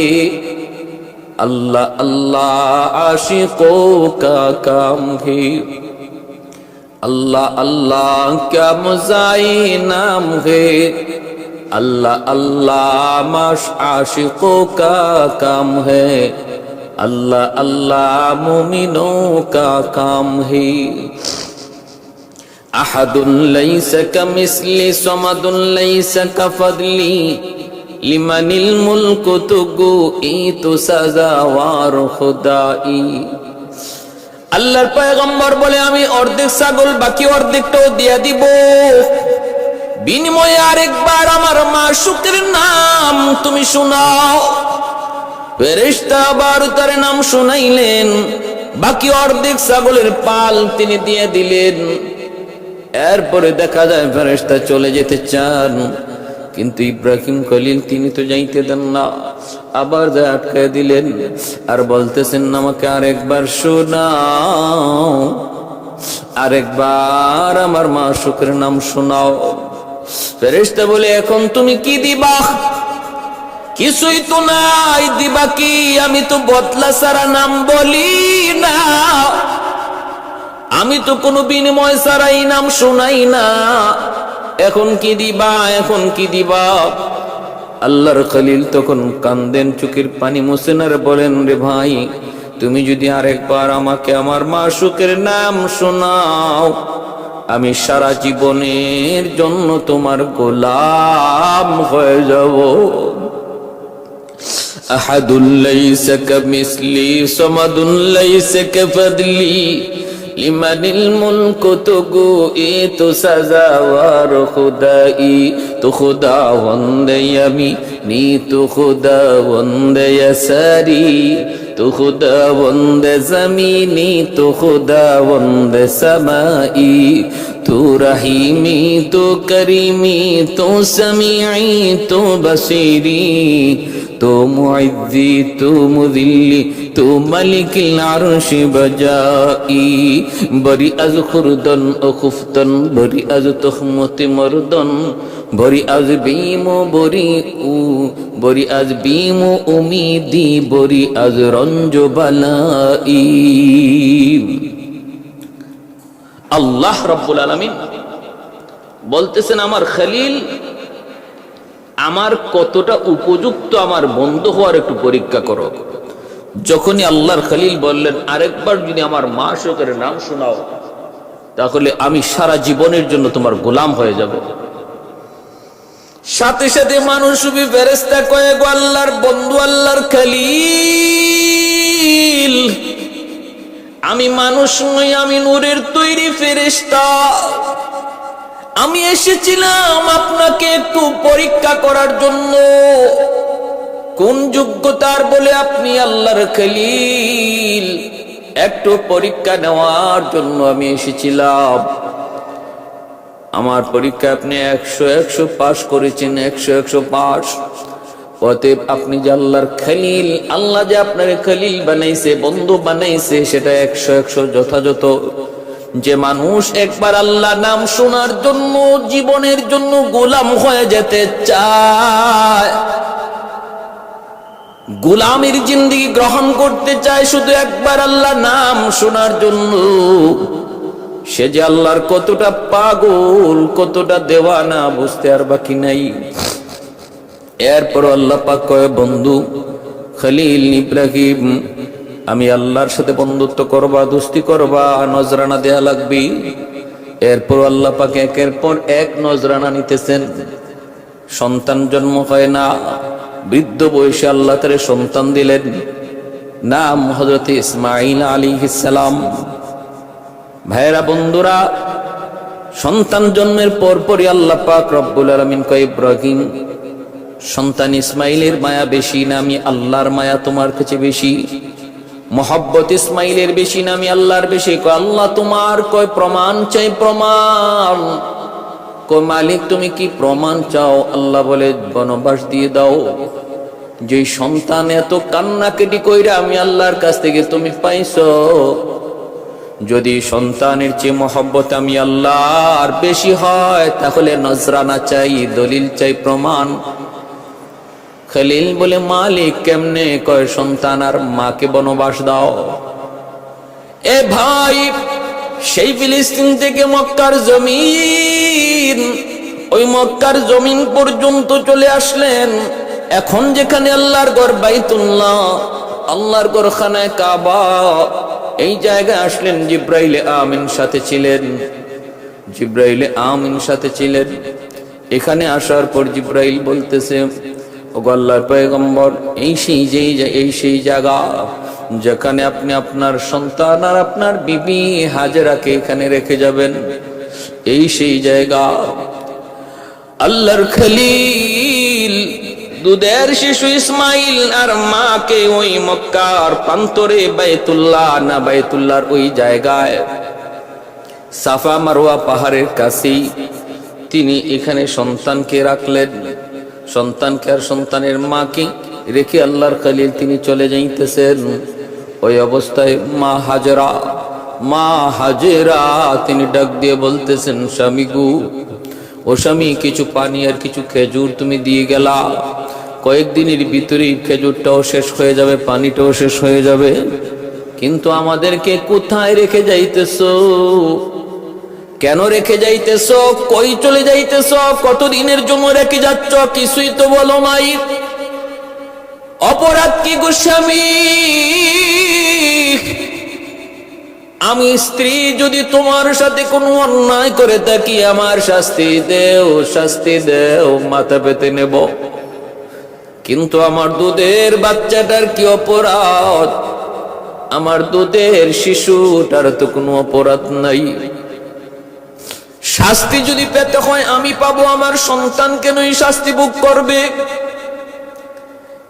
S1: अल्लाह अल्लाह आशिकों का काम है। अल्लाह अल्लाह क्या मज़ाई नाम है, अल्लाह अल्लाह आशिकों का काम है। अल्लाह अल्लाह मोमिनों का काम है। अहदुन लैसा कमिस्ली समदुन लैसा कफदली लिमनिल मुल्कु तुगु तो सजावार खुदाई। আল্লাহর পয়গম্বর বলে আমি অর্ধেক ছাগল বাকি অর্ধেকটাও দিয়া দিব, বিনিময়ে আরেকবার আমার মাশউকের নাম তুমি শোনাও। ফেরেশতা আবার তার নাম শুনাইলেন, বাকি অর্ধেক ছাগলের পাল তিনি দিয়ে দিলেন। এরপরে দেখা যায় ফেরেশতা চলে যেতে চান, কিন্তু ইব্রাহিম খলিল তিনি তো যাইতে দেন না, আবার যা আটকায় দিলেন আর বলতেছেন আমাকে আরেকবার শোনাও, আরেকবার আমার মাশউকের নাম শোনাও। ফেরেশতা বলে এখন তুমি কি দিবা? কিছুই তো নাই, দিবা কি? আমি তো বদলা ছাড়া নাম বলি না, আমি তো কোনো বিনিময় ছাড়াই নাম শোনাই না, এখন কি দিবা? এখন কি দিবা? আল্লাহর খলিল তখন কান্দেন, চোখের পানি মুছেন আর বলেন রে ভাই, তুমি যদি আরেকবার আমাকে আমার মাশউকের নাম শোনাও, আমি সারা জীবনের জন্য তোমার গোলাম হয়ে যাব। আহাদুল লাইসা কামিসলি সামাদুল লাইসা কাফদলি লিমানিল মুলকু তুগু তো সাজাওয়ার খুদাই। তো খুদাওয়ান্দে আমি নি তো খুদাওয়ান্দে সারি, তো খুদাওয়ান্দে জমিনি তো খুদাওয়ান্দে সমাই। তো রহিমি তো করিমি তো সমিঈ তো বসিরি, তো মুইজ্জি তো মুযিল্লি তো মালিকিল আরশি বজাই। বরি আজ খুরদন ও খুফতন, বরি আজ তহমতি মরদন, বরি আজ বিমো বরি উ, বরি আজ বিমো উমিদি, বরি আজ রঞ্জ বালাই। আল্লাহ রাব্বুল আলামিন বলতেছেন আমার খলিল আমার কতটা উপযুক্ত আমার বন্ধু হওয়ার একটু পরীক্ষা করো। যখনই আল্লাহর খলিল বললেন আরেকবার যদি আমার মাশউকের নাম শোনাও, তাহলে আমি সারা জীবনের জন্য তোমার গোলাম হয়ে যাব। সাথে সাথে মানুষ ফেরেশতা কয়ে গো আল্লাহর বন্ধু, আল্লাহর খলিল, আমি মানুষ নই, আমি নূরের তৈরি ফেরেশতা, আমি এসেছিলাম আপনাকে একটু পরীক্ষা করার জন্য। কোন যোগ্যতার বলে আপনি আল্লাহর খলিল? একটু পরীক্ষা নেওয়ার জন্য আমি এসেছিলাম। আমার পরীক্ষা আপনি 100 পাস করেছেন, 100 পাস। অতএব আপনি যে আল্লাহর খলিল, আল্লাহ যে আপনার খলিল বানাইছে, বন্ধু বানাইছে, সেটা 100 যথাযথ। যে মানুষ একবার আল্লাহ নাম শোনার জন্য জীবনের জন্য গোলাম হয়ে যেতে চায়, গোলামের জিন্দেগি গ্রহণ করতে চায় শুধু একবার আল্লাহ নাম শোনার জন্য, সে যে আল্লাহর কতটা পাগল, কতটা দেওয়ানা বুঝতে আর বাকি নাই। এরপর আল্লাহ পাক কয় বন্ধু খলিল ইব্রাহিম, আমি আল্লাহর সাথে বন্ধুত্ব করবা, দোস্তি করবা, নজরানা দেয়া লাগবে। এরপর আল্লাহ পাক একের পর এক নজরানা নিতেছেন। সন্তান জন্ম হয় না, বৃদ্ধ বয়সে আল্লাহ তারে সন্তান দিলেন, নাম হযরত ইসমাঈল আলাইহিস সালাম। ভাইরা বন্ধুরা, সন্তান জন্মের পরপরই আল্লাহ পাক রব্বুল আলামিন কয় ইব্রাহিম, সন্তান ইসমাইলের মায়া বেশি না আমি আল্লাহর মায়া তোমার কাছে বেশি? মোহাব্বত ইসমাইলের বেশি না আমি আল্লাহর বেশি? কয় আল্লাহ তোমার, কয় প্রমাণ চাই প্রমাণ। মালিক তুমি কি প্রমাণ চাও? আল্লাহ বলে বনবাস দিয়ে দাও। যে সন্তান এত কান্নাকাটি কইরা আমি আল্লাহর কাছ থেকে তুমি পাইছো, যদি সন্তানের চেয়ে মহব্বত আমি আল্লাহর বেশি হয় তাহলে নজরানা চাই, দলিল চাই, প্রমাণ। খলিল বলে মালিক কেমনে? কয় সন্তান আর মাকে বনবাস দাও। এ ভাই, সেই ফিলিস্তিন থেকে মক্কার জমিন, ওই মক্কার জমিন পর্যন্ত চলে আসলেন। এখন যেখানে আল্লাহর ঘর বাইতুল্লাহ, আল্লাহর ঘর খানায় কাবা, এই জায়গায় আসলেন। জিব্রাইলে আমিন সাথে ছিলেন, জিব্রাইলে আমিন সাথে ছিলেন। এখানে আসার পর জিব্রাইল বলতেছে, ওগো আল্লাহর পয়গম্বর, এই সেই জায়গা যেখানে আপনি আপনার সন্তান আর আপনার বিবি হাজেরাকে এখানে রেখে যাবেন, এই সেই জায়গা। আল্লাহর খলিল দুধের শিশু ইসমাইল আর মাকে ওই মক্কার প্রান্তরে বাইতুল্লাহ না বাইতুল্লাহর ওই জায়গায় সাফা মারওয়া পাহাড়ের কাছেই তিনি এখানে সন্তানকে রাখলেন। সন্তানকে আর সন্তানের মাকে রেখে আল্লাহর খলিল তিনি চলে যাইতেছেন। ওই অবস্থায় মা হাজেরা তিনি ডাক দিয়ে বলতেছেন, স্বামী গু, ও স্বামী, কিছু পানি আর কিছু খেজুর তুমি দিয়ে গেলা, কয়েকদিনের ভিতরেই খেজুরটাও শেষ হয়ে যাবে, পানিটাও শেষ হয়ে যাবে, কিন্তু আমাদেরকে কোথায় রেখে যাইতেছো? কেন রেখে যাইতেছো? কই চলে যাইতেছো? কতদিনের জন্য রেখে যাচ্ছ? কিছুই তো বলো নাই। অপরাধ কি গোস্বামী? আমি স্ত্রী যদি তোমার সাথে কোনো অন্যায় করে থাকি, আমার শাস্তি দেও, শাস্তি দেও, মাথা পেতে নেব। কিন্তু আমার দুধের বাচ্চাটার কি অপরাধ? আমার দুধের শিশুটার তো কোনো অপরাধ নাই। শাস্তি যদি পেতে হয় আমি পাবো, আমার সন্তান কেনই শাস্তি ভোগ করবে?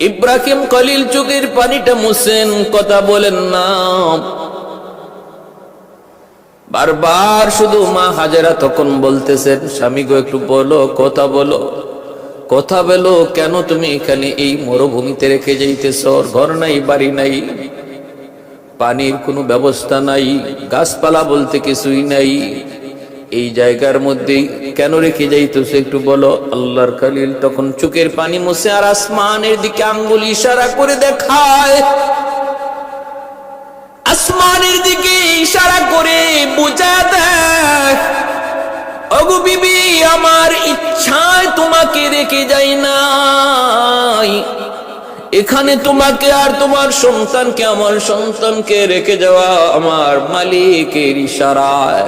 S1: ইব্রাহিম খলিল চোখের পানিটা মুছেন, কথা বলেন না। বারবার শুধু মা হাজেরা তখন বলতেছেন, স্বামী গো একটু বলো, কথা বলো, কথা বলো। কেন তুমি এখানে এই মরুভূমিতে রেখে যাইতেছ? ঘর নাই, বাড়ি নাই, পানির কোনো ব্যবস্থা নাই, গাছপালা বলতে কিছুই নাই, এই জায়গার মধ্যে কেন রেখে যাইতেছ একটু বলো। আল্লাহর খলিল তখন চোখের পানি মুছে আর আসমানের দিকে আঙ্গুল ইশারা করে দেখায়, আসমানের দিকে ইশারা করে বুঝা দেখ, ওগো বিবি, আমার ইচ্ছায় তোমাকে রেখে যাই নাই, এখানে তোমাকে আর তোমার সন্তানকে, আমার সন্তানকে রেখে যাওয়া আমার মালিকের ইশারায়।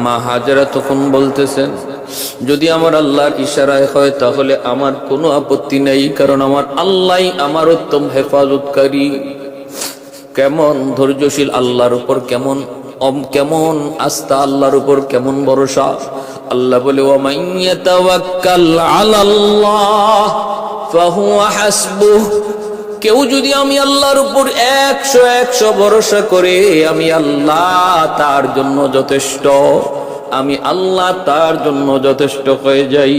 S1: মা হাজেরা তখন বলতেছেন, যদি আমার আল্লাহর ইশারায় হয় তাহলে আমার কোনো আপত্তি নেই, কারণ আমার আল্লাহই আমার উত্তম হেফাজতকারী। কেমন ধৈর্যশীল আল্লাহর উপর, কেমন আস্থা আল্লাহর উপর, কেমন ভরসা। আল্লাহ বলে, ওয়া মান ইয়াতাওয়াক্কাল আলাল্লাহ ফাহুয়া হাসবুহ। কেউ যদি আমি আল্লাহর উপর 100 ভরসা করে, আমি আল্লাহ তার জন্য যথেষ্ট, আমি আল্লাহ তার জন্য যথেষ্ট হয়ে যাই।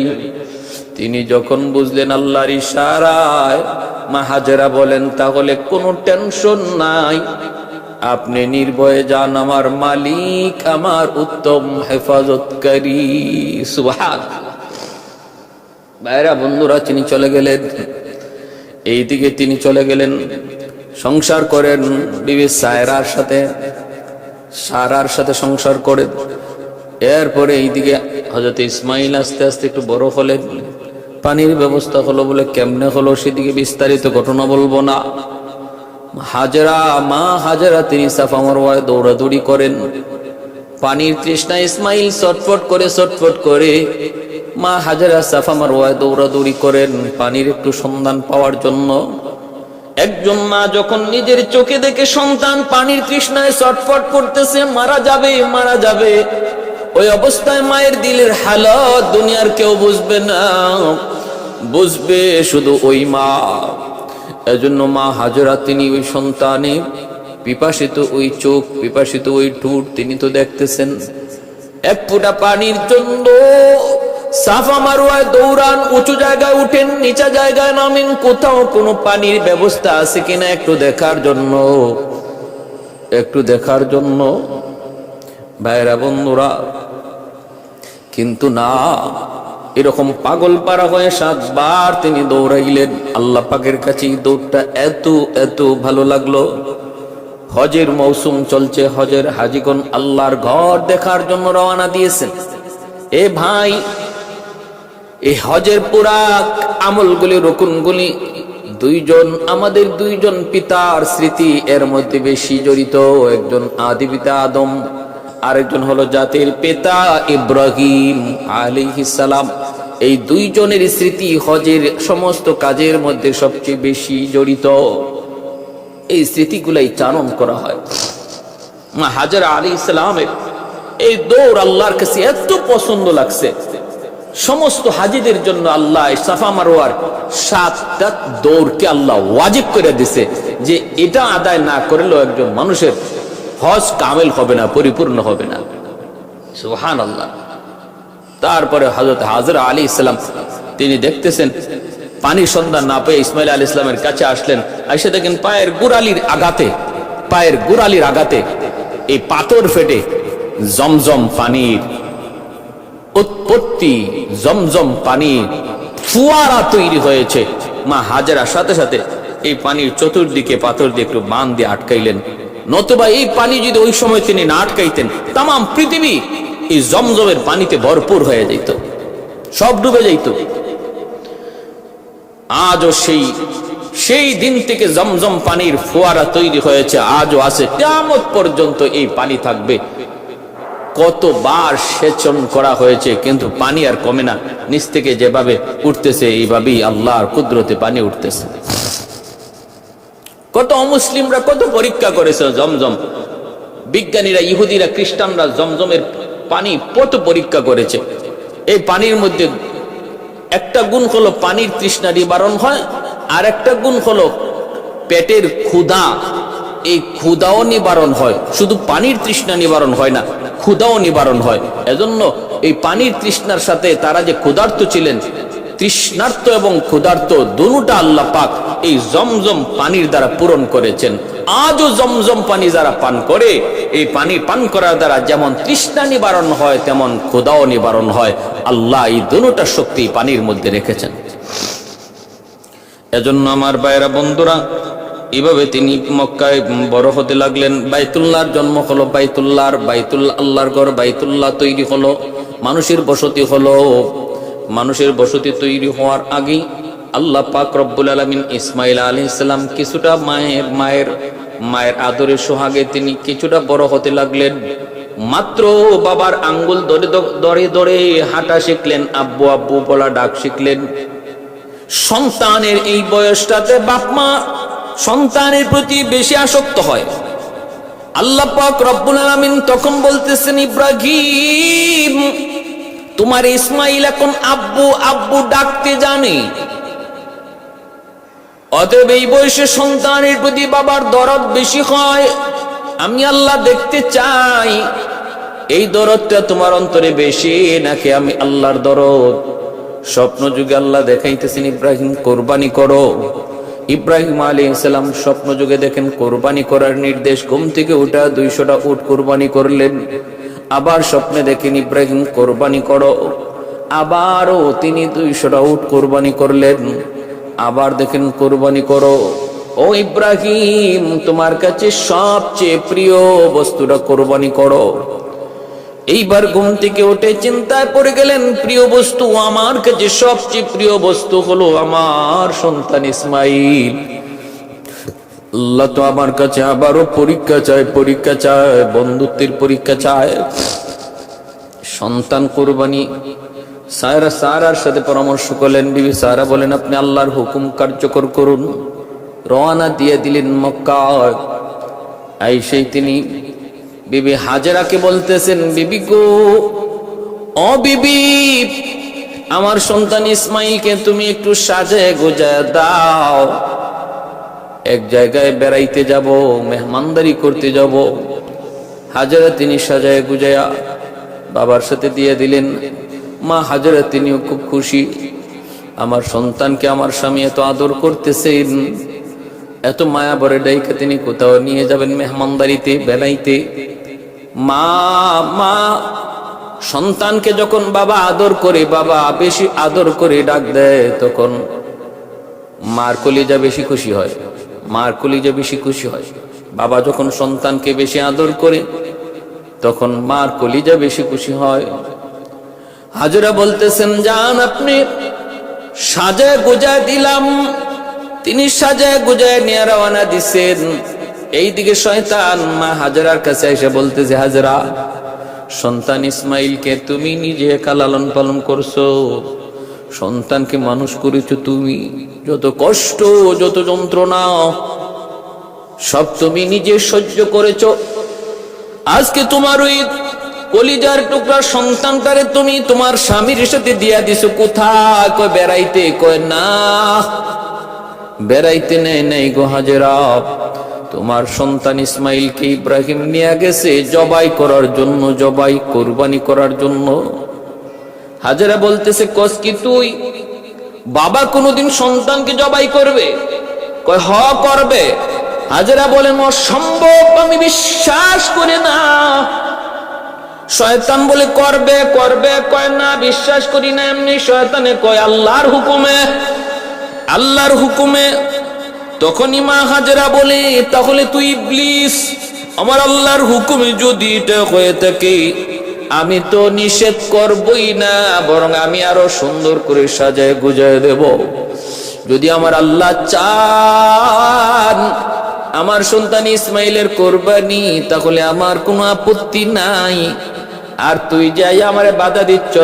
S1: তিনি যখন বুঝলেন আল্লাহর ইশারায়, মা হাজেরা বলেন, তাহলে কোনো টেনশন নাই, আপনি নির্ভয়ে যান, আমার মালিক আমার উত্তম হেফাজতকারী। সুবহানাল্লাহ। ভাইরা বন্ধুরা, তিনি চলে গেলেন, এইদিকে তিনি চলে গেলেন, সংসার করেন বিবি সায়রার সারার সাথে সংসার করেন। এরপরে এইদিকে হযরত ইসমাইল আস্তে আস্তে একটু বড় হলেন, পানির ব্যবস্থা হলো। বলে কেমনে হলো সেদিকে বিস্তারিত ঘটনা বলবো না। মা হাজেরা তিনি সাফা মারওয়ায় দৌড়াদৌড়ি করেন, পানির তৃষ্ণা ইসমাইল ছটফট করে, মা হাজেরা সাফা মারওয়ায় দৌড়াদৌড়ি করেন পানির একটু সন্ধান পাওয়ার জন্য। একজন মা যখন নিজের চোখে দেখে সন্তান পানির তৃষ্ণায় ছটফট করতেছে, মারা যাবে, ওই অবস্থায় মায়ের দিলের হালত দুনিয়ার কেউ বুঝবে না, বুঝবে শুধু ওই মা। এজন্য মা হাজেরা তিনি ওই সন্তানে পিপাসিত ওই চোখ, পিপাসিত ওই ঠোঁট তিনি তো দেখতেছেন, এক ফোঁটা পানির জন্য সাফা মারওয়ায় দৌড়ান, উঁচু জায়গায় উঠেন, নিচা জায়গায় নামেন, কোথাও কোনো পানির ব্যবস্থা আছে কিনা একটু দেখার জন্য, একটু দেখার জন্য ভাইরা বন্ধুরা। কিন্তু না, এরকম পাগল পারা হয়ে 7 বার তিনি দৌড়াইলেন। আল্লাহ পাকের কাছে এই দৌড়টা এত এত ভালো লাগলো। হজের মৌসুম চলছে, হজের হাজিগণ আল্লাহর ঘর দেখার জন্য রওনা দিয়েছেন। এ ভাই, এই হজের পুরা আমলগুলি, রকুনগুলি আমাদের দুইজন পিতার স্মৃতি এর মধ্যে বেশি জড়িত। একজন আদি পিতা আদম, আরেকজন হলো জাতির পিতা ইব্রাহিম আলাইহিস সালাম। এই দুইজনের স্মৃতি হজের সমস্ত কাজের মধ্যে সবচেয়ে বেশি জড়িত। এই স্মৃতিগুলাই চারণ করা হয়। মা হাজরা আলাইহিস সালামের এই দৌড় আল্লাহর কাছে এত পছন্দ লাগছে। সমস্ত হাজিদের জন্য আল্লাহ সাফা মারওয়ার 7টা দৌড়কে আল্লাহ ওয়াজিব করে দিছে, যে এটা আদায় না করলেও একজন মানুষের হজ কামেল হবে না, পরিপূর্ণ হবে না। সুবহানাল্লাহ। তারপরে হযরত হাজরা আলাইহিস সালাম তিনি দেখতেছেন পানির সন্ধান না পেয়ে ইসমাইল আলাইহিস সালামের কাছে আসলেন। এসে দেখেন পায়ের গোড়ালির আঘাতে এই পাথর ফেটে জমজম পানির উৎপত্তি, জমজম পানি ফুয়ারা তৈরি হয়েছে। মা হাজরা সাথে সাথে এই পানির চতুর্দিকে পাথর দিয়ে একটু বাঁধ দিয়ে আটকাইলেন, নতুবা এই পানি যদি ওই সময় তিনি না আটকাইতেন, তাম পৃথিবী এই জমজমের পানিতে ভরপুর হয়ে যেত, সব ডুবে যেত। আজও সেই দিন থেকে জমজম পানির ফোয়ারা তৈরি হয়েছে, আজও আছে, কিয়ামত পর্যন্ত এই পানি থাকবে। কতবার সেচন করা হয়েছে, কিন্তু পানি আর কমে না। নিচ থেকে যেভাবে উঠতেছে এইভাবেই আল্লাহর কুদরতে পানি উঠতেছে। কত অমুসলিমরা কত পরীক্ষা করেছে জমজম, বিজ্ঞানীরা, ইহুদিরা, খ্রিস্টানরা জমজমের পানি কত পরীক্ষা করেছে। এই পানির মধ্যে একটা গুণ হলো পানির তৃষ্ণা নিবারণ হয়, আর একটা গুণ হলো পেটের ক্ষুধা, এই ক্ষুধাও নিবারণ হয়। শুধু পানির তৃষ্ণা নিবারণ হয় না, ক্ষুধাও নিবারণ হয়। এজন্য এই পানির তৃষ্ণার সাথে তারা যে ক্ষুধার্ত ছিলেন, তৃষ্ণার্ত এবং ক্ষুধার্ত দুটোটা আল্লাহ পাক এই জমজম পানির দ্বারা পূরণ করেছেন। আজও জমজম পানি যারা পান করে, এই পানি পান করার দ্বারা যেমন তৃষ্ণা নিবারণ হয়, তেমন ক্ষুধাও নিবারণ হয়। আল্লাহ এই দুটোটা শক্তি পানির মধ্যে রেখেছেন। এজন্য আমার ভাইরা বন্ধুরা, এভাবে তিনি মক্কায় বড় হতে লাগলেন। বাইতুল্লাহর জন্ম হলো, বাইতুল্লাহ আল্লাহর ঘর বাইতুল্লাহ তৈরি হলো, মানুষের বসতি হলো। মানুষের বসতি তৈরি হওয়ার আগেই আল্লাহ পাক রব্বুল আলামিন ইসমাইল আলাইহিস সালাম কিছুটা মায়ের আদরের সোহাগে তিনি কিছুটা বড় হতে লাগলেন। মাত্র বাবার আঙ্গুল ধরে ধরে হাঁটা শিখলেন, আব্বু আব্বু বলা ডাক শিখলেন। সন্তানের এই বয়সটাতে বাপ মা সন্তানের প্রতি বেশি আসক্ত হয়। আল্লাহ পাক রব্বুল আলামিন তখন বলতেছেন, ইব্রাহিম, তোমার ইসমাইল এখন আব্বু আব্বু ডাকতে জানে। অতএব এই বয়সে সন্তানের প্রতি বাবার দরদ বেশি হয়। আমি আল্লাহ দেখতে চাই এই দরদটা তোমার অন্তরে বেশি নাকি আমি আল্লাহর দরদ। স্বপ্ন যুগে আল্লাহ দেখাইতেছেন, ইব্রাহিম কোরবানি করো। ইব্রাহিম আলাইহিস সালাম স্বপ্ন যুগে দেখেন কোরবানি করার নির্দেশ, ঘুম থেকে উঠা 200টা উট কোরবানি করলেন। আবার স্বপ্নে দেখেন ইব্রাহিম কোরবানি করো, আবারও তিনি 200টা উট কোরবানি করলেন। আবার দেখেন কোরবানি করো। ও ইব্রাহিম, তোমার কাছে সবচেয়ে প্রিয় বস্তুটা কোরবানি করো। এইবার ঘুম থেকে উঠে চিন্তায় পড়ে গেলেন, প্রিয় বস্তু আমার কাছে সবচেয়ে প্রিয় বস্তু হলো আমার সন্তান ইসমাইল। আল্লাহ তো আমার কাছে আবারও পরীক্ষা চায়, বন্ধুত্বের পরীক্ষা চায়। সন্তান কোরবানি। সারার সাথে পরামর্শ করলেন। বিবি সারা বলেন, আপনি আল্লাহর হুকুম কার্যকর করুন। রওনা দিয়ে দিলেন মক্কায়। সেই তিনি বিবি হাজেরাকে বলতেছেন, বিবি গো, ও বিবি, আমার সন্তান ইসমাইলকে তুমি একটু সাজায় গোজায় দাও। এক জায়গায় বেড়াইতে যাব, মেহমানদারি করতে যাব। হাজেরা তিনি সাজায় গুজায়া বাবার সাথে দিয়ে দিলেন। মা হাজেরা তিনিও খুব খুশি, আমার সন্তানকে আমার স্বামী এত আদর করতেছেন, এত মায়া ভরে ডাইকে তিনি কোথাও নিয়ে যাবেন মেহমানদারিতে বেলাইতে। মা মা সন্তানকে যখন বাবা আদর করে, বাবা বেশি আদর করে ডাক দেয়, তখন মার কলিজা বেশি খুশি হয়, মার কলিজা বেশি খুশি হয়। বাবা যখন সন্তানকে বেশি আদর করে তখন মার কলিজা বেশি খুশি হয়। হাজেরা বলতেছেন, যান আপনি সাজায় গুজায় দিলাম। তিনি সাজায় গুজায় নিয়ে রওনা দিছেন। এইদিকে শয়তান মা হাজেরার কাছে এসে বলতেছে, হাজেরা, সন্তান ইসমাইলকে তুমি নিজে একা লালন পালন করছো, সন্তানকে মানুষ করেছো তুমি, যত কষ্ট যত যন্ত্রণা সব তুমি নিজে সহ্য করেছো। আজকে তোমার ওই কলিজার টুকরা সন্তানটারে তুমি তোমার স্বামীর সাথে দিয়া দিছো কোথায়? কয় বেড়াইতে। কয় না, বেড়াইতে নেই নেই গো হাজেরা, তোমার সন্তান ইসমাইলকে ইব্রাহিম নিয়ে গেছে জবাই করার জন্য, জবাই কোরবানি করার জন্য। হাজেরা বলতেছে, কস কি তুই? বাবা কোনোদিন সন্তানকে জবাই করবে? কয় হ করবে। হাজেরা বলেন, অসম্ভব, আমি বিশ্বাস করি না। শয়তান বলে করবে করবে। কয় না, বিশ্বাস করি না এমনি। শয়তানে কয় আল্লাহর হুকুমে, আল্লাহর হুকুমে। তখনই মা হাজেরা বলে, তাহলে তুই ইবলিস, আমার আল্লাহর হুকুমে যদি এটা হয়ে থাকে আমি তো নিষেধ করবই না, বরং আমি আরো সুন্দর করে সাজায় গুজায় দেব। যদি আমার আল্লাহ চান আমার সন্তান ইসমাইলের কোরবানি, তাহলে আমার কোনো আপত্তি নাই। আর তুই যাই আমারে বাধা দিচ্ছ,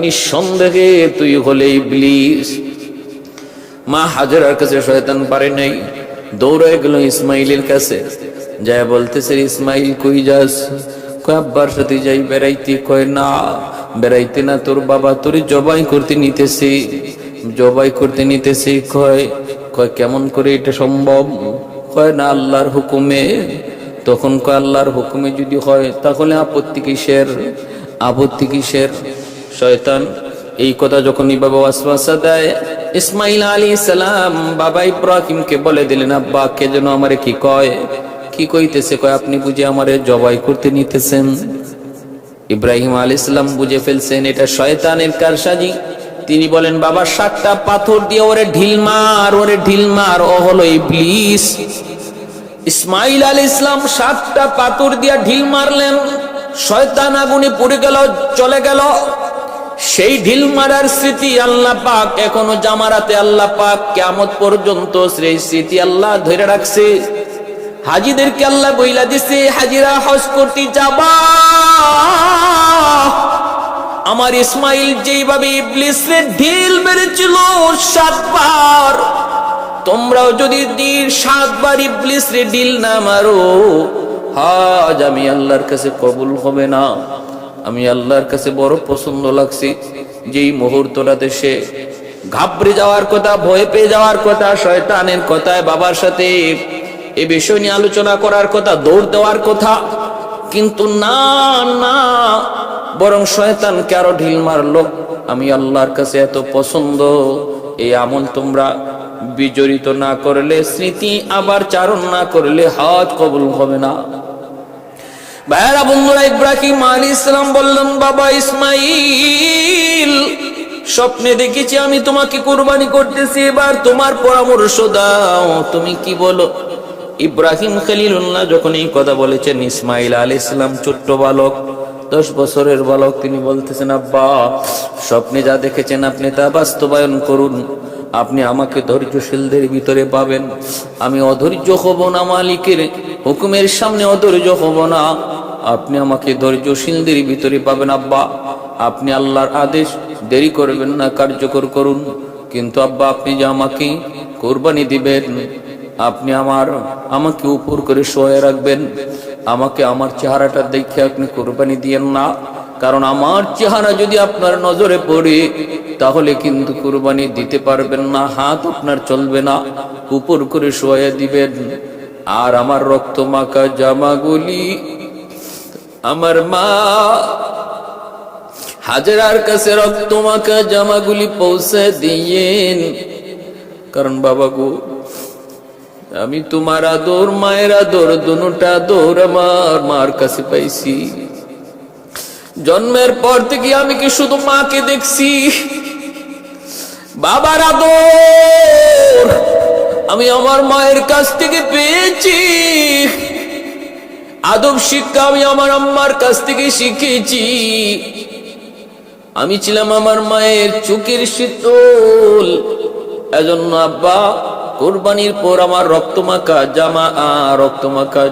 S1: নিঃসন্দেহে তুই হলে ইবলিস। মা হাজেরার কাছে শয়তান পারে নাই, দৌড়ে গেল ইসমাইলের কাছে। যায় বলতেছে, ইসমাইল কই যাস? কয় আব্বার সাথে যাই বেড়াইতে। কয় না, বেড়াইতে না, তোর বাবা তোর জবাই করতে নিতেছে, জবাই করতে নিতেছে। কয় কয় কেমন করে এটা সম্ভব? কয় না, আল্লাহর হুকুমে। তখন কয় আল্লাহর হুকুমে যদি হয় তাহলে আপত্তি কিসের? আপত্তি কিসের? শয়তান এই কথা যখন বাবা ওয়াসওয়াসা দেয়, ইসমাইল আলাইহিস সালাম বাবা ইব্রাহিমকে বলে দিলেন, আব্বা কে যেন আমারে কি কয়? কি কইতেছে? কয় আপনি বুঝে আমারে জবাই করতে নিতেছেন। ইব্রাহিম আলাইহিস সালাম বুঝে ফেলছেন এটা শয়তানের কারসাজি। তিনি বলেন, বাবা 7টা পাথর দিয়ে ওরে ঢিল মার, ওরে ঢিল মার, ও হলো ইবলিস। ইসমাইল আলাইহিস সালাম 7টা পাথর দিয়ে ঢিল মারলেন, শয়তান আগুনে পুড়ে গেল, চলে গেল। সেই ঢিল মারার স্মৃতি আল্লাহ পাক এখনো জামারাতে আল্লাহ পাক কিয়ামত পর্যন্ত সেই স্মৃতি আল্লাহ ধরে রাখছে। হাজীদেরকে আল্লাহ বইলা দিছে, হাজীরা হজ করতে যাবা, আমার ইসমাইল যেইভাবে ইবলিসের ঢিল মেরেছিল 7 বার, তোমরাও যদি 7 বার ইবলিসের ঢিল না মারো, হজ আমি আল্লাহর কাছে কবুল হবে না। আমি আল্লাহর কাছে বড় পছন্দ লাগছে। যেই মুহূর্তটাতে সে ঘাবড়ে যাওয়ার কথা, ভয় পেয়ে যাওয়ার কথা, শয়তানের কথায় বাবার সাথে এ বিষয় নিয়ে আলোচনা করার কথা, দৌড় দেওয়ার কথা, কিন্তু না না, বরং শয়তানকে আরো ঢিল মারলো। আমি আল্লাহর কাছে এত পছন্দ, এই আমল তোমরা বিজড়িত না করলে, স্মৃতি আবার চারণ না করলে হজ কবুল হবে না। ভাইরা বন্ধুরা, ইব্রাহিম আলাইহিস সালাম বললেন, বাবা ইসমাইল, স্বপ্নে দেখেছি আমি তোমাকে কুরবানি করতেছি, এবার তোমার পরামর্শ দাও, তুমি কি বলো? ইব্রাহিম খলিলুল্লাহ যখন এই কথা বলেছেন, ইসমাইল আলাইহিস সালাম ছোট্ট বালক, 10 বছরের বালক, তিনি বলতেছেন, আব্বা স্বপ্নে যা দেখেছেন আপনি তা বাস্তবায়ন করুন। আপনি আমাকে ধৈর্যশীলদের ভিতরে পাবেন, আমি অধৈর্য হব না, মালিকের হুকুমের সামনে অধৈর্য হব না। আপনি আমাকে ধৈর্যশীলদের ভিতরে পাবেন। আব্বা আপনি আল্লাহর আদেশ দেরি করবেন না, কার্যকর করুন। কিন্তু আব্বা আপনি যে আমাকে কুরবানি দিবেন, আপনি আমাকে উপর করে শোয়ে রাখবেন, আমাকে আমার চেহারাটা দেখে আপনি কুরবানি দিয়েন না, কারণ আমার চেহারা যদি আপনার নজরে পড়ে তাহলে কিন্তু কুরবানি দিতে পারবেন না, হাত আপনার চলবে না, উপর করে শোয়ে দিবেন। আর আমার রক্ত মাখা জামাগুলি আমার মা হাজেরার কাছে রক্তমাখা জামাগুলি পৌঁছে দিয়েন, কারণ বাবা গো, আমি তোমার আদর, মায়ের আদর, দুটা আদর আমার মার কাছে পাইছি। জন্মের পর থেকে আমি কি শুধু মাকে দেখছি? বাবার আদর আমি আমার মায়ের কাছ থেকে পেয়েছি, আদব শিক্ষা আমি আমার আম্মার কাছ থেকে শিখেছি। আমি ছিলাম আমার মায়ের চোখের শীতল। এজন্য আব্বা কুরবানির পর আমার রক্তমাখা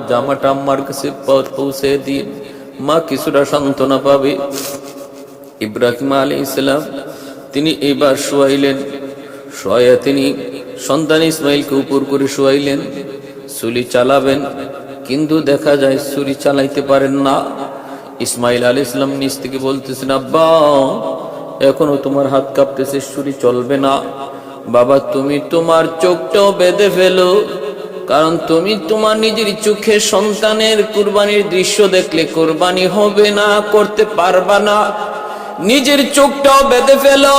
S1: জামাটা আম্মার কাছে পৌঁছে দিন, মা কিছুটা সান্ত্বনা পাবে। ইব্রাহিম আলাইহিস সালাম তিনি এবার শোয়াইলেন, শোয়া তিনি সন্তান ইসমাইলকে উপর করে শোয়াইলেন, ছুরি চালাবেন, কিন্তু দেখা যায় ছুরি চালাইতে পারেন না। ইসমাইল আলাইহিস সালাম নিজ থেকে বলতেছেন, আব্বা এখনো তোমার হাত কাঁপতেছে, ছুরি চলবে না। বাবা তুমি তোমার চোখটাও বেঁধে ফেলো, কারণ তুমি তোমার নিজের চোখে সন্তানের কুরবানির দৃশ্য দেখলে কুরবানি হবে না, করতে পারবা না, নিজের চোখটাও বেঁধে ফেলো।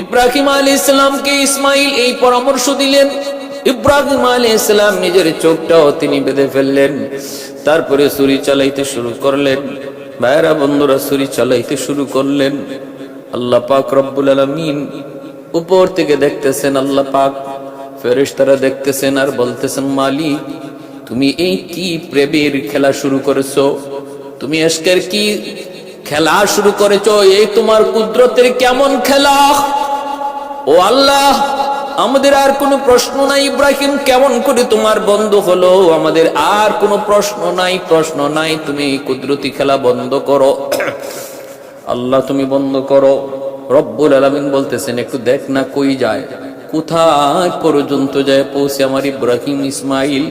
S1: ইব্রাহিম আলাইহিস সালামকে ইসমাইল এই পরামর্শ দিলেন। ইব্রাহিম আলাইহিস সালাম নিজের চোখটাও তিনি বেঁধে ফেললেন, তারপরে ছুরি চালাইতে শুরু করলেন। ভাইরা বন্ধুরা, ছুরি চালাইতে শুরু করলেন। আল্লাহ পাক রব্বুল আলামিন উপর থেকে দেখতেছেন, আল্লাহ পাক ফেরেশতারা দেখতেছেন আর বলতেছেন, মালিক তুমি এই কি প্রেমের খেলা শুরু করেছো? তুমি আজকের কি খেলা শুরু করেছো? এই তোমার কুদরতের কেমন খেলা? ও আল্লাহ, আমাদের আর কোনো প্রশ্ন নাই, ইব্রাহিম কেমন করে তোমার বন্ধু হলো, আমাদের আর কোনো প্রশ্ন নাই, তুমি কুদরতি খেলা বন্ধ করো। আল্লাহ তুমি বন্ধ করো। রব্বুল আলামিন বলতেছেন, একটু দেখ না কই যায়, কোথায় পর্যন্ত যায় পৌঁছে আমার ইব্রাহিম ইসমাইল।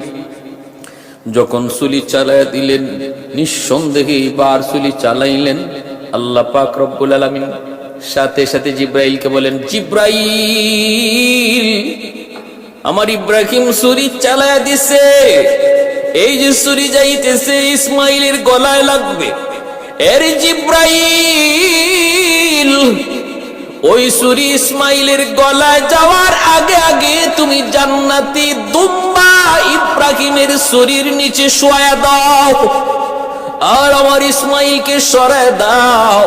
S1: যখন ছুরি চালাইয়া দিলেন, নিঃসন্দেহে বার ছুরি চালাইলেন। আল্লাহ পাক রব্বুল আলামিন সাথে সাথে জিব্রাইলকে বলেন, জিব্রাইল আমার ইব্রাহিম ছুরি চালাইয়া দিছে, এই যে ছুরি যাইতেছে ইসমাইলের গলায় লাগবে। এর জিব্রাইল ওই ছুরি ইসমাইলের গলায় যাওয়ার আগে আগে তুমি জান্নাতি দুম্বা ইব্রাহিমের ছুরির নিচে শোয়া দাও, আর আমার ইসমাইলকে সরায় দাও।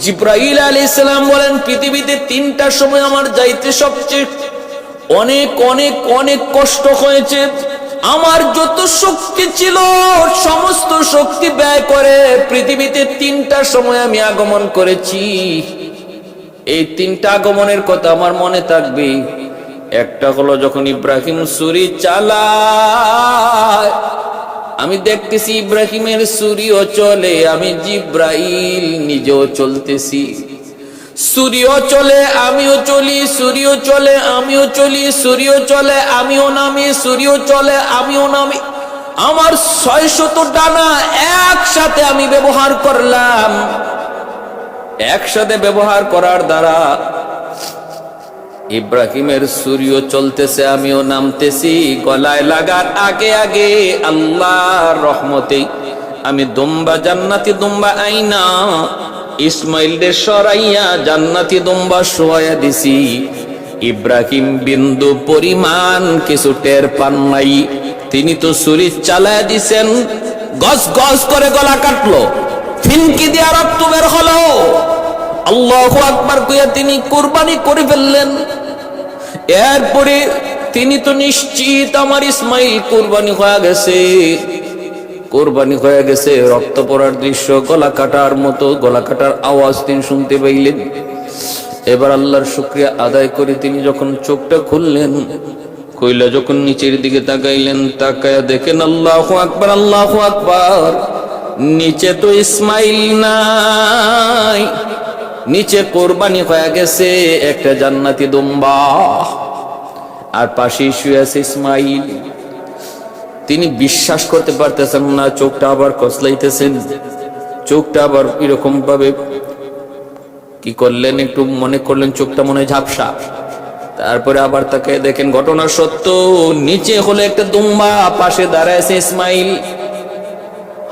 S1: জিব্রাইল আলাইহিস সালাম বলেন, পৃথিবীতে তিনটা সময় আমার যাইতে সবচেয়ে অনেক অনেক অনেক কষ্ট হয়েছে। আমার যত শক্তি ছিল সমস্ত শক্তি ব্যয় করে পৃথিবীতে তিনটা সময় আমি আগমন করেছি। এই তিনটা আগমনের কথা আমার মনে থাকবে। একটা হলো যখন ইব্রাহিম ছুরি চালায়, আমি দেখতেছি ইব্রাহিমের ছুরিও চলে, আমি জিব্রাইল নিজেও চলতেছি। সূর্য চলে আমিও চলি, সূর্য চলে আমিও চলি, সূর্য চলে আমিও নামি, সূর্য চলে আমিও নামি। আমার 600 ডানা একসাথে আমি ব্যবহার করলাম। একসাথে ব্যবহার করার দ্বারা ইব্রাহিমের সূর্য চলতেছে, আমিও নামতেছি। গলায় লাগার আগে আগে আল্লাহর রহমতে আমি দুম্বা জান্নাতি দুম্বা আইনা ইসমাইলদের সরাইয়া জান্নাতি দুম্বা শোয়া দিছি। ইব্রাহিম বিন্দু পরিমাণ কিছু টের পান নাই, তিনি তো ছুরি চালায় দিছেন। গজ গজ করে গলা কাটলো, ফিনকি দিয়া রক্ত বের হলো। আল্লাহু আকবার কইয়া তিনি কুরবানি করে ফেললেন। এরপরে তিনি তো নিশ্চিত আমার ইসমাইল কুরবানি হয়ে গেছে, কোরবানি হয়ে গেছে। রক্ত পড়ার দৃশ্য, গলা কাটার মতো গলা কাটার আওয়াজ তিনি শুনতে পাইলেন। এবার আল্লাহর শুকরিয়া আদায় করে তিনি যখন চোখটা খুললেন, কইলা যখন নিচের দিকে তাকাইলেন, তাকায়া দেখেন আল্লাহু আকবার, আল্লাহু আকবার, নিচে তো ইসমাইল নাই, নিচে কোরবানি হয়ে গেছে একটা জান্নাতি দুম্বা, আর পাশে শুয়ে আছে ইসমাইল। তিনি বিশ্বাস করতে পারতেছেন না, চোখটা আবার কসলাইতেছেন, চোখটা আবার এরকম ভাবে কি করলেন, একটু মনে করলেন চোখটা মনে ঝাপসা। তারপরে আবার তাকে দেখেন ঘটনা সত্য, নিচে হলো একটা দুম্বা, পাশে দাঁড়ায় আছে ইসমাইল।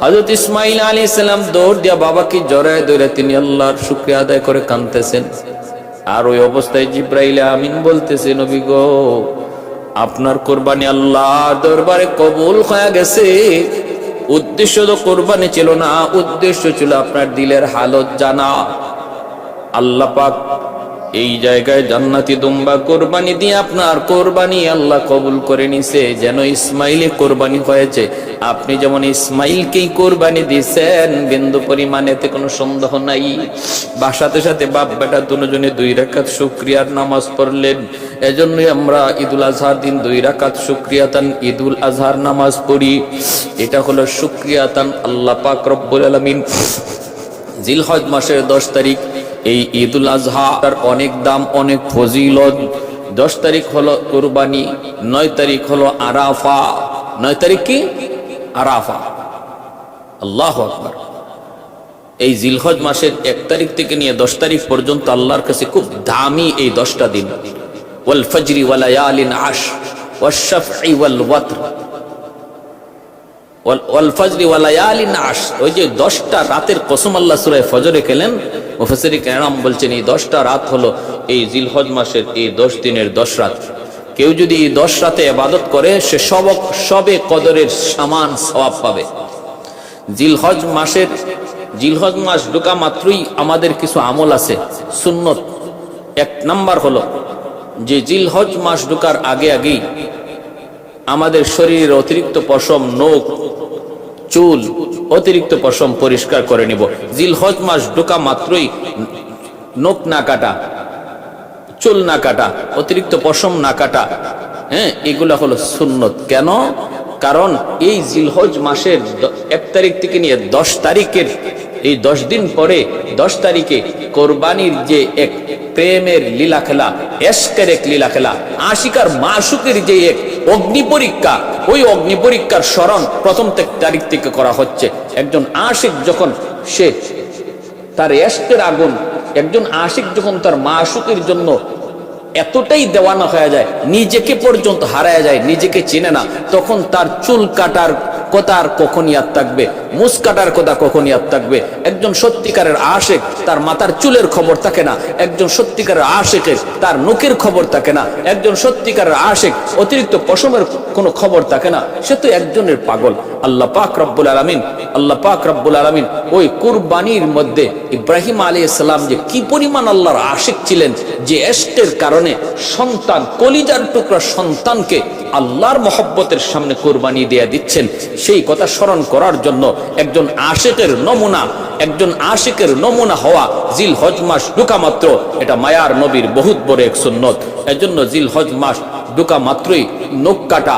S1: হযরত ইসমাঈল আলাইহিস সালাম দৌড় দিয়া বাবাকে জড়ায় ধরে তিনি আল্লাহর শুকরিয়া আদায় করে কাঁদতেছেন। আর ওই অবস্থায় জিবরাইল আমিন বলতেছে, নবী গো, আপনার কুরবানি আল্লাহর দরবারে কবুল হয়ে গেছে। উদ্দেশ্য তো কুরবানি ছিল না, উদ্দেশ্য ছিল আপনার দিলের হালত জানা। আল্লাহ পাক এই জায়গায় জান্নাতি দুম্বা কোরবানি দিয়ে আপনার কোরবানি আল্লাহ কবুল করে নিছে। যেন ইসমাইলে কোরবানি হয়েছে, আপনি যেমন ইসমাইলকেই কোরবানি দিয়েছেন, বিন্দু পরিমাণে এতে কোনো সন্দেহ নাই। বা সাথে সাথে বাপ বেটা দুজনে 2 রাকাত শুকরিয়ার নামাজ পড়লেন। এজন্যই আমরা ঈদুল আজহার দিন 2 রাকাত শুকরিয়াতান ঈদুল আজহার নামাজ পড়ি। এটা হলো শুকরিয়াতান আল্লাহ পাক রব্বুল আলামিন জিলহজ মাসের 10 তারিখ এই ঈদুল আজহা, তার অনেক দাম, অনেক ফজিলত। 10 তারিখ হলো কুরবানি, 9 তারিখ হলো আরাফা। 9 তারিখ কি? আরাফা। আল্লাহু আকবার। এই জিলহজ মাসের 1 তারিখ থেকে নিয়ে 10 তারিখ পর্যন্ত আল্লাহর কাছে খুব দামি এই 10টা দিন। ওয়াল ফজরি ওয়া লায়ালিন আশর ওয়াশ শাফঈ ওয়াল ওয়াতর ওয়াল ফজরি ওয়া লায়ালিন আশর। ওই যে 10টা রাতের কসম আল্লাহ সূরা ফজরে খেলেন, মুফাসসিরিন কেরাম বলছেন এই 10টা রাত হলো এই জিলহজ মাসের এই 10 দিনের 10 রাত। কেউ যদি এই 10 রাতে ইবাদত করে সে সবে কদরের সমান সওয়াব পাবে। জিলহজ মাস ঢোকা মাত্রই আমাদের কিছু আমল আছে সুন্নত। 1 নাম্বার হলো যে জিলহজ মাস ঢোকার আগেই আমাদের শরীরের অতিরিক্ত পশম, নখ, চুল, অতিরিক্ত পশম পরিষ্কার করে নিব। জিলহজ মাস ঢোকা মাত্রই নখ না কাটা, চুল না কাটা, অতিরিক্ত পশম না কাটা, এগুলা হলো সুন্নত। কেন? কারণ এই জিলহজ মাসের 1 তারিখ থেকে নিয়ে 10 তারিখের এই 10 দিন পরে 10 তারিখে কোরবানির যে এক প্রেমের লীলা খেলা, এশকের এক লীলা খেলা, আশিকার মাশুকের যে এক অগ্নি পরীক্ষা, ওই অগ্নি পরীক্ষার স্মরণ 1ম তারিখ থেকে করা হচ্ছে। একজন আশিক যখন সে তার এশকের আগুন, একজন আশিক যখন তার মাশুকের জন্য এতটাই দেওয়ানা হয়ে যায়, নিজেকে পর্যন্ত হারায় যায়, নিজেকে চিনে না, তখন তার চুল কাটার কথা আর কখন ইয়াদ থাকবে, মুছ কাটার কথা কখন ইয়াদ থাকবে। একজন সত্যিকারের আশিক তার মাথার চুলের খবর থাকে না, একজন সত্যিকারের আশিকের তার নখের খবর থাকে না, একজন সত্যিকারের আশিক অতিরিক্ত পশমের কোনো খবর থাকে না, সে তো একজনের পাগল। আল্লাহ পাক রব্বুল আলামিন ওই কুরবানির মধ্যে ইব্রাহিম আলাইহিস সালাম যে কি পরিমাণ আল্লাহর আশিক ছিলেন, যে ইশকের কারণে সন্তান, কলিজার টুকরা সন্তানকে আল্লাহর মহব্বতের সামনে কুরবানি দিয়ে দিচ্ছেন, সেই কথা স্মরণ করার জন্য একজন আশিকের নমুনা হওয়া জিলহজ মাস ঢোকা মাত্র, এটা মায়ার নবীর বহুত বড় এক সুন্নত। এজন্য জিলহজ মাস ঢোকা মাত্রই নখ কাটা